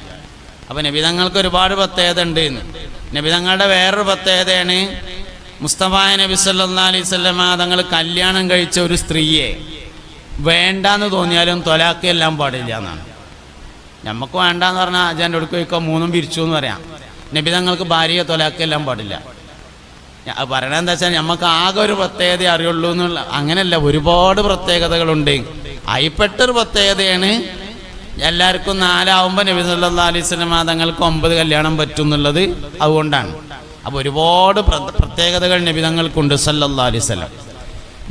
അപ്പോൾ നബിതങ്ങൾക്ക് ഒരുപാട് പ്രത്യേകത ഉണ്ട്. നബിതങ്ങളുടെ വേറൊരു പ്രത്യേകതയാണ് മുസ്തഫ നബി സല്ലല്ലാഹു അലൈഹി വസല്ലം തങ്ങൾ കല്യാണം കഴിച്ച ഒരു സ്ത്രീയെ വേണ്ടാന്ന് തോന്നിയാലും ത്വലാഖ് എല്ലാം പാടില്ല എന്നാണ്. നമുക്ക് വേണ്ടാന്ന് പറഞ്ഞാൽ അജാൻ്റെ അടുക്ക് വയ്ക്കുക 3 പിരിച്ചു എന്ന് പറയാം. നബിതങ്ങൾക്ക് ഭാര്യയെ ത്വലാഖ് എല്ലാം പാടില്ല. പറയണത് എന്താ വെച്ചാൽ നമുക്ക് ആകെ ഒരു പ്രത്യേകത അറിയുള്ളൂ എന്നുള്ള, അങ്ങനെയല്ല, ഒരുപാട് പ്രത്യേകതകളുണ്ട്. അതിൽപ്പെട്ടൊരു പ്രത്യേകതയാണ് എല്ലാവർക്കും 4 ആവുമ്പോൾ നബി സല്ലല്ലാഹു അലൈഹി വസല്ലം തങ്ങൾക്ക് 9 കല്യാണം പറ്റും എന്നുള്ളത്. അതുകൊണ്ടാണ്. അപ്പോൾ ഒരുപാട് പ്രത്യേകതകൾ നബിതങ്ങൾക്കുണ്ട് സല്ലല്ലാഹു അലൈഹി വസല്ലം.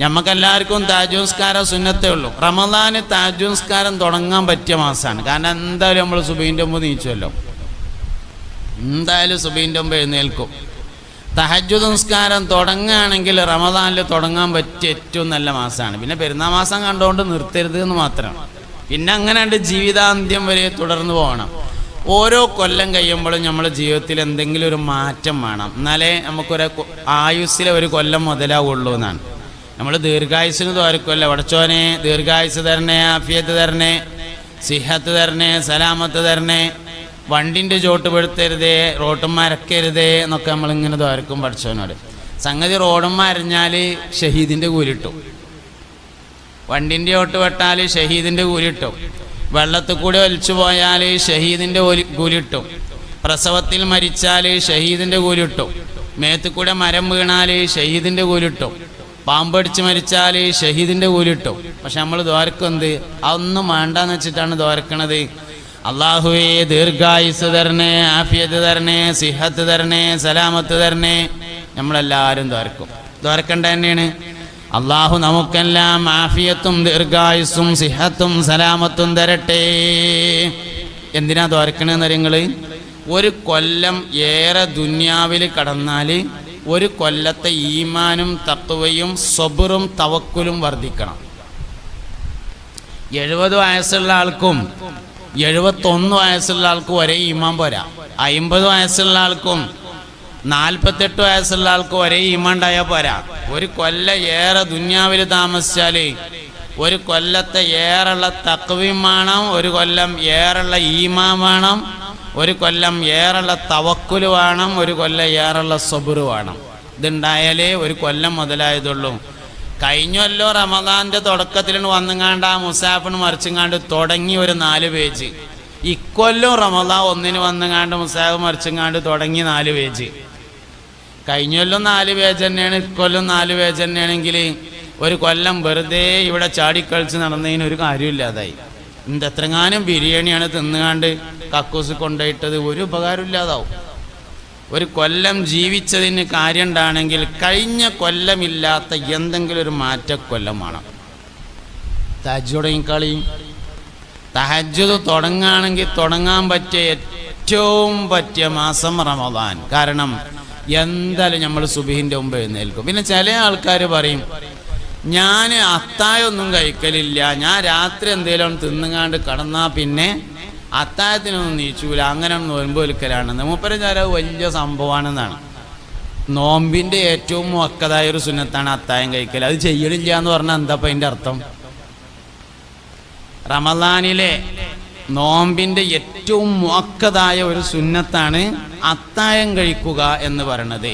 നമുക്കെല്ലാവർക്കും തഹജ്ജുദ് നിസ്കാരം സുന്നത്തേ ഉള്ളൂ. റമദാന് തഹജ്ജുദ് നിസ്കാരം തുടങ്ങാൻ പറ്റിയ മാസമാണ്. കാരണം എന്തായാലും നമ്മൾ സുബഹിൻ്റെ മുമ്പ് നീച്ചുമല്ലോ, എന്തായാലും സുബഹിൻ്റെ മുമ്പ് എഴുന്നേൽക്കും. തഹജ്ജുദ് നിസ്കാരം തുടങ്ങുകയാണെങ്കിൽ റമദാനിൽ തുടങ്ങാൻ പറ്റിയ ഏറ്റവും നല്ല മാസമാണ്. പിന്നെ പെരുന്നാൾ മാസം കണ്ടുകൊണ്ട് നിർത്തരുത് എന്ന് മാത്രം. പിന്നെ അങ്ങനെ ഉണ്ട്, ജീവിതാന്ത്യം വരെ തുടർന്ന് പോകണം. ഓരോ കൊല്ലം കഴിയുമ്പോഴും നമ്മുടെ ജീവിതത്തിൽ എന്തെങ്കിലും ഒരു മാറ്റം വേണം, എന്നാലേ നമുക്കൊരു ആയുസ്സിലെ ഒരു കൊല്ലം മുതലാവുള്ളൂ എന്നാണ്. നമ്മൾ ദീർഘായുസ്സിന് തോരക്കുമല്ല, പടച്ചോനെ ദീർഘായുസ് തരണേ, ആഫിയത്ത് തരണേ, സിഹത്ത് തരണേ, സലാമത്ത് തരണേ, വണ്ടിൻ്റെ ചോട്ട് പെടുത്തരുതേ, റോട്ടും അരക്കരുതേ എന്നൊക്കെ നമ്മളിങ്ങനെ തോരക്കും പടച്ചോനോട്. സംഗതി റോഡും അരഞ്ഞാൽ ഷഹീദിൻ്റെ കൂലിട്ടും, വണ്ടിൻ്റെ ചോട്ട് വെട്ടാൽ ഷഹീദിൻ്റെ കൂലിട്ടും, വെള്ളത്തിൽ കൂടെ ഒലിച്ചു പോയാൽ ഷഹീദിൻ്റെ കൂലിട്ടും, പ്രസവത്തിൽ മരിച്ചാൽ ഷഹീദിൻ്റെ കൂലിട്ടും, മേത്തു കൂടെ മരം വീണാൽ ഷഹീദിൻ്റെ കൂലിട്ടും, പാമ്പടിച്ച് മരിച്ചാൽ ഷഹീദിൻ്റെ കൂലിട്ടും. പക്ഷെ നമ്മൾ ദ്വാരക്കെന്ത് അതൊന്നും വേണ്ടാന്ന് വെച്ചിട്ടാണ് ദ്വാരക്കണത്. അള്ളാഹുവേ ദീർഘായുസ് തരണേ, ആഫിയത്ത് തരണേ, സിഹത്ത് തരണേ, സലാമത്ത് തരണേ. നമ്മളെല്ലാവരും ദ്വാരക്കും, ദ്വാരക്കേണ്ട തന്നെയാണ്. അള്ളാഹു നമുക്കെല്ലാം ആഫിയത്തും ദീർഘായുസ്സും സിഹത്തും സലാമത്തും തരട്ടെ. എന്തിനാ ദ്വാരക്കണെന്ന് അറിയങ്ങൾ? ഒരു കൊല്ലം ഏറെ ദുന്യാവിൽ കടന്നാൽ ഒരു കൊല്ലത്തെ ഈമാനും തഖ്വയും സബ്റും തവക്കുലും വർദ്ധിക്കണം. 70 വയസ്സുള്ള ആൾക്കും 71 വയസ്സുള്ള ആൾക്കും ഒരേ ഈമാൻ പോരാ. 50 വയസ്സുള്ള ആൾക്കും 48 വയസ്സുള്ള ആൾക്കും ഒരേ ഈമാൻ ഉണ്ടായാൽ പോരാ. ഒരു കൊല്ലം ഏറെ ദുന്യാവിൽ താമസിച്ചാൽ ഒരു കൊല്ലത്തെ ഏറുള്ള തഖ്വയും വേണം, ഒരു കൊല്ലം ഏറുള്ള ഈമാൻ വേണം, ഒരു കൊല്ലം ഏറുള്ള തവക്കുല് വേണം, ഒരു കൊല്ലം ഏറുള്ള സബ്ർ വേണം. ഇതുണ്ടായാലേ ഒരു കൊല്ലം മുതലായതുള്ളൂ. കഴിഞ്ഞല്ലോ റമദാൻ്റെ തുടക്കത്തിലാണ് വന്നുങ്ങാണ്ട് ആ മുസാഫിന് മറിച്ചുങ്ങാണ്ട് തുടങ്ങി ഒരു 4 പേജ്. ഇക്കൊല്ലം റമദാൻ 1-ന് വന്നുങ്ങാണ്ട് മുസാഫ് മറിച്ചുങ്ങാണ്ട് തുടങ്ങി 4 പേജ്. കഴിഞ്ഞൊല്ലം 4 പേജ് തന്നെയാണ്, ഇക്കൊല്ലം 4 പേജ് തന്നെയാണെങ്കിൽ ഒരു കൊല്ലം വെറുതെ ഇവിടെ ചാടിക്കളിച്ച് നടന്നതിന് ഒരു കാര്യമില്ലാതായി. എത്രങ്ങാനും ബിരിയാണിയാണ് തിന്നുകാണ്ട് കക്കൂസ് കൊണ്ടുപോയിട്ടത്, ഒരു ഉപകാരമില്ലാതാവും. ഒരു കൊല്ലം ജീവിച്ചതിന് കാര്യം ഉണ്ടാണെങ്കിൽ കഴിഞ്ഞ കൊല്ലമില്ലാത്ത എന്തെങ്കിലും ഒരു മാറ്റക്കൊല്ലം വേണം. തഹജ്ജുദ് തഹജ്ജുദ് തുടങ്ങുകയാണെങ്കിൽ തുടങ്ങാൻ പറ്റിയ ഏറ്റവും പറ്റിയ മാസം റമദാൻ. കാരണം എന്തായാലും നമ്മൾ സുബഹിൻ്റെ മുമ്പ് എഴുന്നേൽക്കും. പിന്നെ ചില ആൾക്കാർ പറയും, ഞാൻ അത്തായൊന്നും കഴിക്കലില്ല, ഞാൻ രാത്രി എന്തെങ്കിലും തിന്നുകാണ്ട് കടന്നാൽ പിന്നെ അത്തായത്തിനൊന്നും നീച്ചൂല, അങ്ങനെ നോമ്പ് വലിക്കലാണെന്ന്. മൂപ്പരചാര വലിയ സംഭവമാണെന്നാണ്. നോമ്പിൻ്റെ ഏറ്റവും മുഅക്കദായൊരു സുന്നത്താണ് അത്തായം കഴിക്കൽ. അത് ചെയ്യലില്ല എന്ന് പറഞ്ഞാൽ എന്താ അപ്പം അതിൻ്റെ അർത്ഥം? റമദാനിലെ നോമ്പിൻ്റെ ഏറ്റവും മുഅക്കദായ ഒരു സുന്നത്താണ് അത്തായം കഴിക്കുക എന്ന് പറയണത്.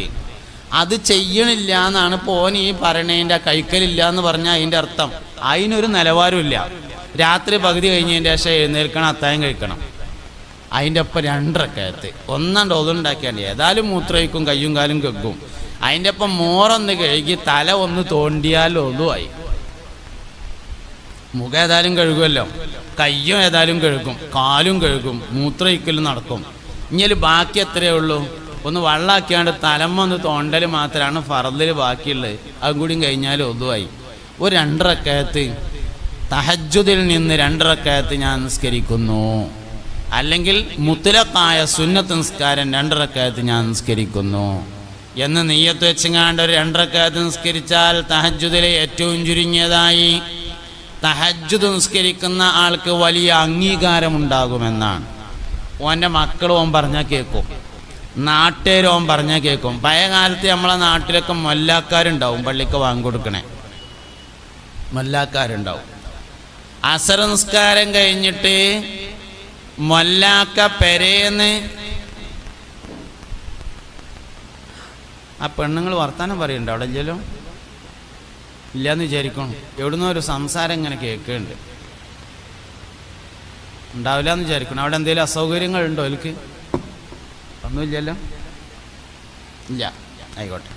അത് ചെയ്യണില്ല എന്നാണ് പോൻ ഈ പറയണതിൻ്റെ കഴിക്കലില്ല എന്ന് പറഞ്ഞാൽ അതിൻ്റെ അർത്ഥം. അതിനൊരു നിലവാരമില്ല. രാത്രി പകുതി കഴിഞ്ഞതിൻ്റെ ശേഷം എഴുന്നേൽക്കണം, അത്തായം കഴിക്കണം. അതിൻ്റെ ഒപ്പം 2 റക്അത്ത് ഒന്നാണ്ട് ഒതുണ്ടാക്കിയാൽ ഏതായാലും മൂത്രമൊഴിക്കും, കയ്യും കാലും കെക്കും. അതിൻ്റെ ഒപ്പം മോറൊന്ന് കഴുകി തല ഒന്ന് തോണ്ടിയാൽ ഒതുവായി. മുഖം ഏതായാലും കഴുകുമല്ലോ, കയ്യും ഏതായാലും കഴുകും, കാലും കഴുകും, മൂത്രമൊഴിക്കലും നടക്കും. ഇനി ബാക്കി എത്രയേ ഉള്ളൂ? ഒന്ന് വെള്ളമാക്കിയാണ്ട് തലമ്മ ഒന്ന് തോണ്ടൽ മാത്രമാണ് ഫർദിൽ ബാക്കിയുള്ളത്. അതും കൂടി കഴിഞ്ഞാൽ ഒതുവായി. ഒരു 2 റക്അത്ത് തഹജ്ജുദിൽ നിന്ന് 2 റക്അത്ത് ഞാൻ നിസ്കരിക്കുന്നു, അല്ലെങ്കിൽ മുത്ലഖായ സുന്നത്ത് നിസ്കാരം 2 റക്അത്ത് ഞാൻ നിസ്കരിക്കുന്നു എന്ന് നിയ്യത്ത് വെച്ചങ്ങാണ്ട് ഒരു 2 റക്അത്ത് നിസ്കരിച്ചാൽ തഹജ്ജുദിലെ ഏറ്റവും ചുരുങ്ങിയതായി തഹജ്ജുദ് നിസ്കരിക്കുന്ന ആൾക്ക് വലിയ അംഗീകാരമുണ്ടാകുമെന്നാണ്. ഓൻ്റെ മക്കൾ ഓൻ പറഞ്ഞാൽ കേൾക്കും, നാട്ടുകാർ ഓൻ പറഞ്ഞാൽ കേൾക്കും. പഴയ കാലത്ത് നമ്മളെ നാട്ടിലൊക്കെ മൊല്ലാക്കാരുണ്ടാവും, പള്ളിക്ക് വാങ്ങിക്കൊടുക്കണേ മൊല്ലാക്കാരുണ്ടാവും. അസർ നിസ്കാരം കഴിഞ്ഞിട്ട് മൊല്ലാക്ക പെരേന്ന് ആ പെണ്ണുങ്ങൾ വർത്താനം പറയുന്നുണ്ട് അവിടെ ഇല്ലല്ലോ, ഇല്ലയെന്ന് വിചാരിക്കണം. എവിടുന്നോ ഒരു സംസാരം ഇങ്ങനെ കേൾക്കുന്നുണ്ട്, ഉണ്ടാവില്ല എന്ന് വിചാരിക്കണം. അവിടെ എന്തെങ്കിലും അസൗകര്യങ്ങളുണ്ടോ? എനിക്ക് ഒന്നുമില്ലല്ലോ, ഇല്ല, ആയിക്കോട്ടെ.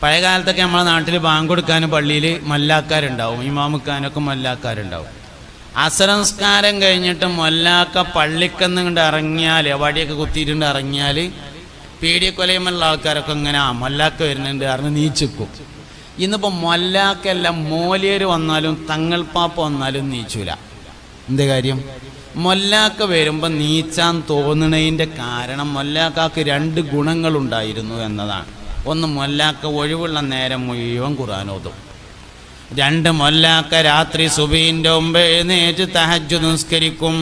പഴയ കാലത്തൊക്കെ നമ്മളെ നാട്ടിൽ ബാങ്ക് കൊടുക്കാനും പള്ളിയിൽ മല്ലാക്കാരുണ്ടാവും, ഇമാമുക്കാനൊക്കെ മല്ലാക്കാരുണ്ടാവും. അസറംസ്കാരം കഴിഞ്ഞിട്ട് മൊല്ലാക്ക പള്ളിക്കന്ന് കൊണ്ട് ഇറങ്ങിയാൽ, വടിയൊക്കെ കുത്തിയിട്ടുണ്ട് ഇറങ്ങിയാൽ പീഡിയക്കൊലയുമുള്ള ആൾക്കാരൊക്കെ ഇങ്ങനെ മൊല്ലാക്ക വരുന്നുണ്ട് പറഞ്ഞ് നീച്ചിക്കും. ഇന്നിപ്പോൾ മൊല്ലാക്കെല്ലാം മോലിയർ വന്നാലും തങ്ങൾപ്പാപ്പ വന്നാലും നീച്ചൂല. എന്ത് കാര്യം? മൊല്ലാക്ക വരുമ്പോൾ നീച്ചാൻ തോന്നുന്നതിൻ്റെ കാരണം മൊല്ലാക്കാക്ക് 2 ഗുണങ്ങളുണ്ടായിരുന്നു എന്നതാണ്. ഒന്ന്, മൊല്ലാക്ക ഒഴിവുള്ള നേരം മുഴുവൻ ഖുർആൻ ഓതും. 2, മൊല്ലാക്ക രാത്രി സുബഹിൻ്റെ മുമ്പ് എഴുന്നേറ്റ് തഹജ്ജുദ് നിസ്കരിക്കും.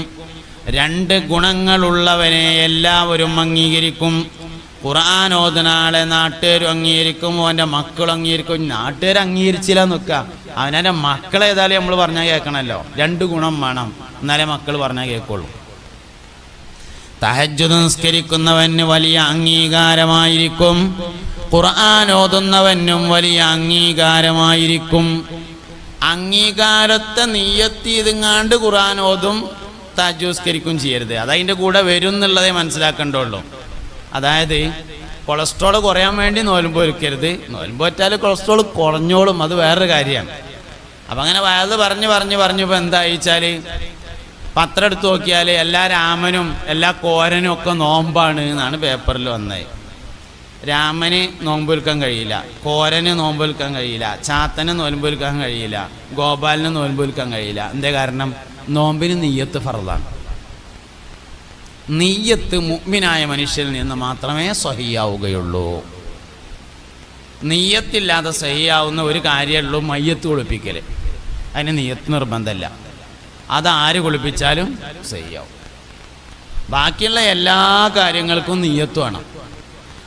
2 ഗുണങ്ങളുള്ളവനെ എല്ലാവരും അംഗീകരിക്കും. ഖുർആൻ ഓതുന്ന ആളെ നാട്ടുകാരും അംഗീകരിക്കും, അവൻ്റെ മക്കളും അംഗീകരിക്കും. നാട്ടുകാർ അംഗീകരിച്ചില്ല നിൽക്കുക, അവനെ മക്കളെ ഏതായാലും നമ്മൾ പറഞ്ഞാൽ കേൾക്കണമല്ലോ. 2 ഗുണം വേണം, എന്നാലേ മക്കൾ പറഞ്ഞാൽ കേൾക്കുള്ളൂ. തഹജ്ജുദ് നിസ്കരിക്കുന്നവന് വലിയ അംഗീകാരമായിരിക്കും, ഖുർആൻ ഓതുന്നവനും വലിയ അംഗീകാരമായിരിക്കും. അംഗീകാരത്തെ നിയ്യത്ത് ചെയ്തെങ്ങാണ്ട് ഖുർആൻ ഓതും തഹജ്ജുദ് നിസ്കരിക്കും ചെയ്യരുത്. അതതിൻ്റെ കൂടെ വരും എന്നുള്ളതേ മനസ്സിലാക്കേണ്ടുള്ളൂ. അതായത് കൊളസ്ട്രോൾ കുറയാൻ വേണ്ടി നോൽമ്പ് ഒരുക്കരുത്. നോൽമ്പ് വെച്ചാൽ കൊളസ്ട്രോൾ കുറഞ്ഞോളും, അത് വേറൊരു കാര്യമാണ്. അപ്പം അങ്ങനെ വയത് പറഞ്ഞപ്പോൾ എന്തായിച്ചാൽ പത്രം എടുത്ത് നോക്കിയാൽ എല്ലാ രാമനും എല്ലാ കോരനും ഒക്കെ നോമ്പാണ് എന്നാണ് പേപ്പറിൽ വന്നത്. രാമന് നോമ്പൊരുക്കാൻ കഴിയില്ല, കോരന് നോമ്പൊരുക്കാൻ കഴിയില്ല, ചാത്തന് നോമ്പൊരുക്കാൻ കഴിയില്ല, ഗോപാലിന് നോമ്പൊരുക്കാൻ കഴിയില്ല. എന്തേ കാരണം? നോമ്പിന് നിയ്യത്ത് ഫർളാണ്. നിയ്യത്ത് മുഅ്മിനായ മനുഷ്യരിൽ നിന്ന് മാത്രമേ സഹിയാവുകയുള്ളൂ. നിയ്യത്തില്ലാതെ സഹിയാവുന്ന ഒരു കാര്യമുള്ളൂ, മയ്യത്ത് കുളിപ്പിക്കൽ. അതിന് നിയ്യത്ത് നിർബന്ധമല്ല, അതാര് കുളിപ്പിച്ചാലും സഹിയാവും. ബാക്കിയുള്ള എല്ലാ കാര്യങ്ങൾക്കും നിയ്യത്ത് വേണം.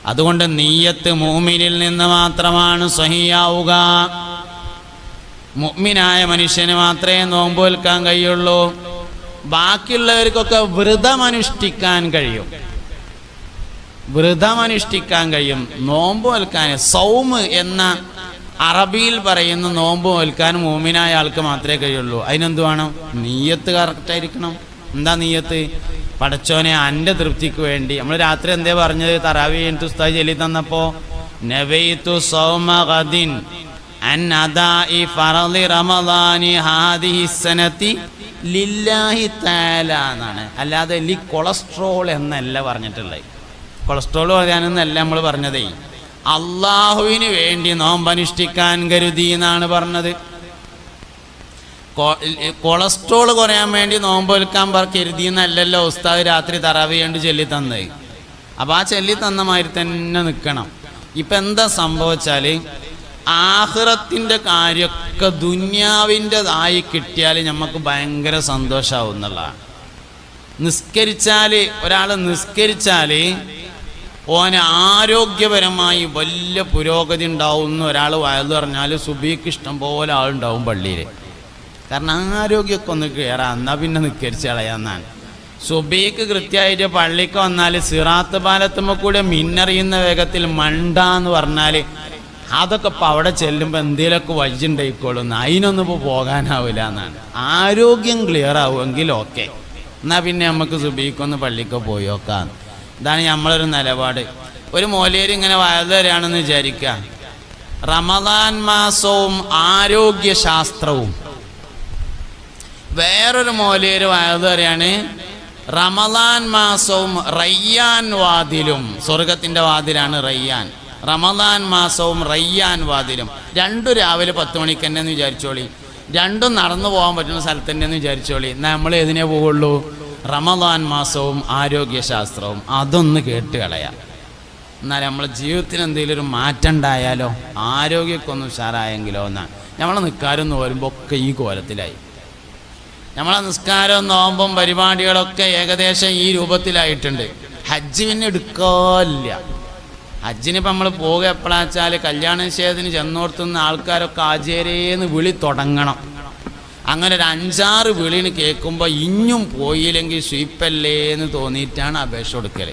അതുകൊണ്ട് നിയ്യത്ത് മുഅ്മിനിൽ നിന്ന് മാത്രമാണ് സഹിയാവുക. മുഅ്മിനായ മനുഷ്യന് മാത്രമേ നോമ്പ് വെൽക്കാൻ കഴിയുള്ളൂ. ബാക്കിയുള്ളവർക്കൊക്കെ വ്രതമനുഷ്ഠിക്കാൻ കഴിയും, നോമ്പ് വെൽക്കാൻ. സൗമ് എന്ന അറബിയിൽ പറയുന്ന നോമ്പ് വെൽക്കാൻ മുഅ്മിനായ ആൾക്ക് മാത്രമേ കഴിയുള്ളൂ. അതിനെന്ത് വേണം? നിയ്യത്ത് കറക്റ്റായിരിക്കണം. എന്താ നിയ്യത്ത്? പടച്ചോനെ എൻ്റെ തൃപ്തിക്ക് വേണ്ടി. നമ്മൾ രാത്രി എന്തേ പറഞ്ഞത്? തറാവീഹ് കഴിഞ്ഞിട്ട് ഉസ്താദ് ചൊല്ലി തന്നപ്പോൾ നവൈതു സൗമ ഗദിൻ അൻ അദാഇ ഫറളി റമളാനി ഹാദിഹി സനതി ലില്ലാഹി തആല എന്നാണ്. അല്ലാതെ ലി കൊളസ്ട്രോൾ എന്നല്ല പറഞ്ഞിട്ടുള്ളത്. കൊളസ്ട്രോൾ പറയാനൊന്നല്ല നമ്മൾ പറഞ്ഞതേ, അള്ളാഹുവിന് വേണ്ടി നോമ്പനുഷ്ഠിക്കാൻ കരുതി എന്നാണ് പറഞ്ഞത്. കൊളസ്ട്രോൾ കുറയാൻ വേണ്ടി നോമ്പ് വെൽക്കാൻ കരുതിയെന്നല്ലല്ലോ ഉസ്താദ് രാത്രി തറാവീഹ് കൊണ്ട് ചൊല്ലി തന്നത്. അപ്പം ആ ചൊല്ലി തന്ന മാതിരി തന്നെ നിൽക്കണം. ഇപ്പം എന്താ സംഭവിച്ചാൽ ആഖിറത്തിൻ്റെ കാര്യമൊക്കെ ദുന്യാവിൻ്റെതായി കിട്ടിയാൽ നമുക്ക് ഭയങ്കര സന്തോഷമാവും എന്നുള്ളതാണ്. ഒരാൾ നിസ്കരിച്ചാൽ ഓന് ആരോഗ്യപരമായി വലിയ പുരോഗതി ഉണ്ടാവും എന്ന് ഒരാൾ വയത് പറഞ്ഞാൽ സുബഹിക്ക് ഇഷ്ടം പോലെ ആളുണ്ടാവും പള്ളിയിൽ. കാരണം ആരോഗ്യമൊക്കെ ഒന്ന് കയറാം, എന്നാൽ പിന്നെ നിസ്കരിച്ച് കളയാന്നാണ്. സുബഹിക്ക് കൃത്യമായിട്ട് പള്ളിക്ക് വന്നാൽ സിറാത്ത് പാലത്തുമ്പോൾ കൂടെ മിന്നറിയുന്ന വേഗത്തിൽ മണ്ടാന്ന് പറഞ്ഞാൽ അതൊക്കെ ഇപ്പോൾ അവിടെ ചെല്ലുമ്പോൾ എന്തെങ്കിലുമൊക്കെ വഴിണ്ടായിക്കോളും, അതിനൊന്നും ഇപ്പോൾ പോകാനാവില്ല എന്നാണ്. ആരോഗ്യം ക്ലിയർ ആവുമെങ്കിൽ ഓക്കെ. എന്നാൽ പിന്നെ നമുക്ക് സുബഹിക്കൊന്ന് പള്ളിക്കോ പോയോക്കാം. ഇതാണ് നമ്മളൊരു നിലപാട്. ഒരു മൗലവി ഇങ്ങനെ വയത് തരാണെന്ന് വിചാരിക്കുക. റമദാൻ മാസവും ആരോഗ്യശാസ്ത്രവും. വേറൊരു മൗലവി വയത് തരാണ് റമദാൻ മാസവും റയ്യാൻ വാതിലും. സ്വർഗത്തിൻ്റെ വാതിലാണ് റയ്യാൻ. റമദാൻ മാസവും റയ്യാൻ വാതിലും. രണ്ടും രാവിലെ 10 മണിക്ക് തന്നെ എന്ന് വിചാരിച്ചോളി. രണ്ടും നടന്നു പോകാൻ പറ്റുന്ന സ്ഥലത്ത് തന്നെ എന്ന് വിചാരിച്ചോളി. എന്നാൽ നമ്മൾ ഏതിനേ പോവുള്ളൂ? റമദാൻ മാസവും ആരോഗ്യശാസ്ത്രവും. അതൊന്ന് കേട്ട് കളയാം. എന്നാൽ നമ്മളെ ജീവിതത്തിന് എന്തെങ്കിലും ഒരു മാറ്റം ഉണ്ടായാലോ, ആരോഗ്യമൊക്കെ ഒന്ന് ഉഷാറായെങ്കിലോ എന്നാണ്. നമ്മളെ നിൽക്കാരെന്ന് വരുമ്പോൾ ഒക്കെ ഈ കോലത്തിലായി. നമ്മളെ നിസ്കാരം നോമ്പും പരിപാടികളൊക്കെ ഏകദേശം ഈ രൂപത്തിലായിട്ടുണ്ട്. ഹജ്ജ് പിന്നെ എടുക്കാനില്ല. ഹജ്ജിനിപ്പോൾ നമ്മൾ പോകുക എപ്പോഴാണെന്ന് വെച്ചാൽ കല്യാണ നിശ്ചയത്തിന് ചെന്നോർത്തുന്ന ആൾക്കാരൊക്കെ ആചാര്യേന്ന് വിളി തുടങ്ങണം. അങ്ങനെ ഒരു 5-6 വിളിന് കേൾക്കുമ്പോൾ ഇഞ്ഞും പോയില്ലെങ്കിൽ സ്വീപ്പല്ലേ എന്ന് തോന്നിയിട്ടാണ് അപേക്ഷ കൊടുക്കൽ.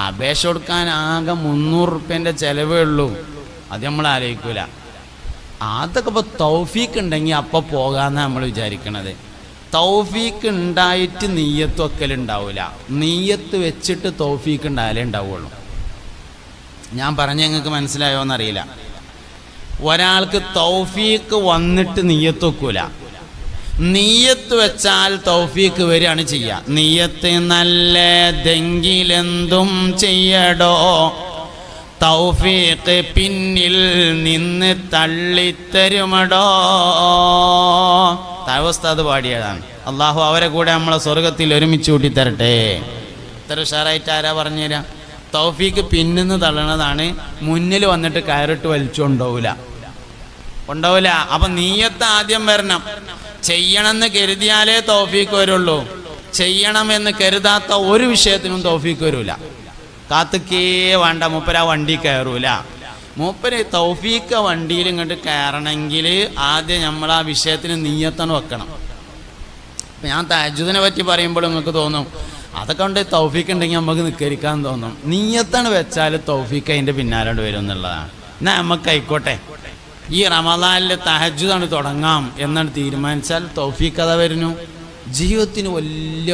അപേക്ഷ കൊടുക്കാൻ ആകെ 300 റുപ്യേൻ്റെ ചിലവേ ഉള്ളൂ. അത് നമ്മൾ ആലോചിക്കൂല. അതൊക്കെ ഇപ്പോൾ തൗഫീക്ക് ഉണ്ടെങ്കിൽ അപ്പോൾ പോകാമെന്നാണ് നമ്മൾ വിചാരിക്കണത്. തൗഫീക്ക് ഉണ്ടായിട്ട് നീയത്ത് വെക്കലുണ്ടാവില്ല. നീയത്ത് വെച്ചിട്ട് തൗഫീക്ക് ഉണ്ടായാലേ ഉണ്ടാവുള്ളൂ. ഞാൻ പറഞ്ഞ നിങ്ങൾക്ക് മനസ്സിലായോ എന്നറിയില്ല. ഒരാൾക്ക് തൗഫീക്ക് വന്നിട്ട് നീയത്ത് വെക്കൂല. നീയത്ത് വെച്ചാൽ തൗഫീക്ക് വരികയാണ് ചെയ്യുക. നീയത്ത് നല്ലതെങ്കിലെന്തും ചെയ്യടോ, തൗഫീക്ക് പിന്നിൽ നിന്ന് തള്ളിത്തരുമടോ. തവസ്താദ് പാടിയതാണ്. അള്ളാഹു അവരെ കൂടെ നമ്മളെ സ്വർഗത്തിൽ ഒരുമിച്ച് കൂട്ടി തരട്ടെ. ഇത്ര ഉഷാറായിട്ട് ആരാ പറഞ്ഞുതരാം? തൗഫീക്ക് പിന്നിന്ന് തള്ളണതാണ്. മുന്നിൽ വന്നിട്ട് കയറിട്ട് വലിച്ചുകൊണ്ടുപോവില്ല. അപ്പം നീയത്ത് ആദ്യം വരണം. ചെയ്യണമെന്ന് കരുതിയാലേ തൗഫീക്ക് വരുള്ളൂ. ചെയ്യണമെന്ന് കരുതാത്ത ഒരു വിഷയത്തിനും തൗഫീക്ക് വരില്ല. കാത്തുക്കേ വേണ്ട, മൂപ്പര് ആ വണ്ടി കയറൂല. മൂപ്പര് തൗഫീക്ക് വണ്ടിയിൽ ഇങ്ങോട്ട് കയറണമെങ്കിൽ ആദ്യം നമ്മൾ ആ വിഷയത്തിന് നീയത്താണ് വെക്കണം. ഞാൻ തഹജ്ജുദിനെ പറ്റി പറയുമ്പോൾ നിങ്ങൾക്ക് തോന്നും അതൊക്കെ കൊണ്ട് തൗഫീക്ക് ഉണ്ടെങ്കിൽ നമുക്ക് നിസ്കരിക്കാൻ തോന്നും. നീയത്താണ് വെച്ചാൽ തൗഫീക്ക് അതിൻ്റെ പിന്നാലോട്ട് വരും എന്നുള്ളതാണ്. എന്നാൽ നമുക്ക് ആയിക്കോട്ടെ, ഈ റമദാനിൽ തഹജ്ജുദാണ് തുടങ്ങാം എന്നാണ് തീരുമാനിച്ചാൽ തൗഫീക്ക് അതാ വരുന്നു. ജീവിതത്തിന് വലിയ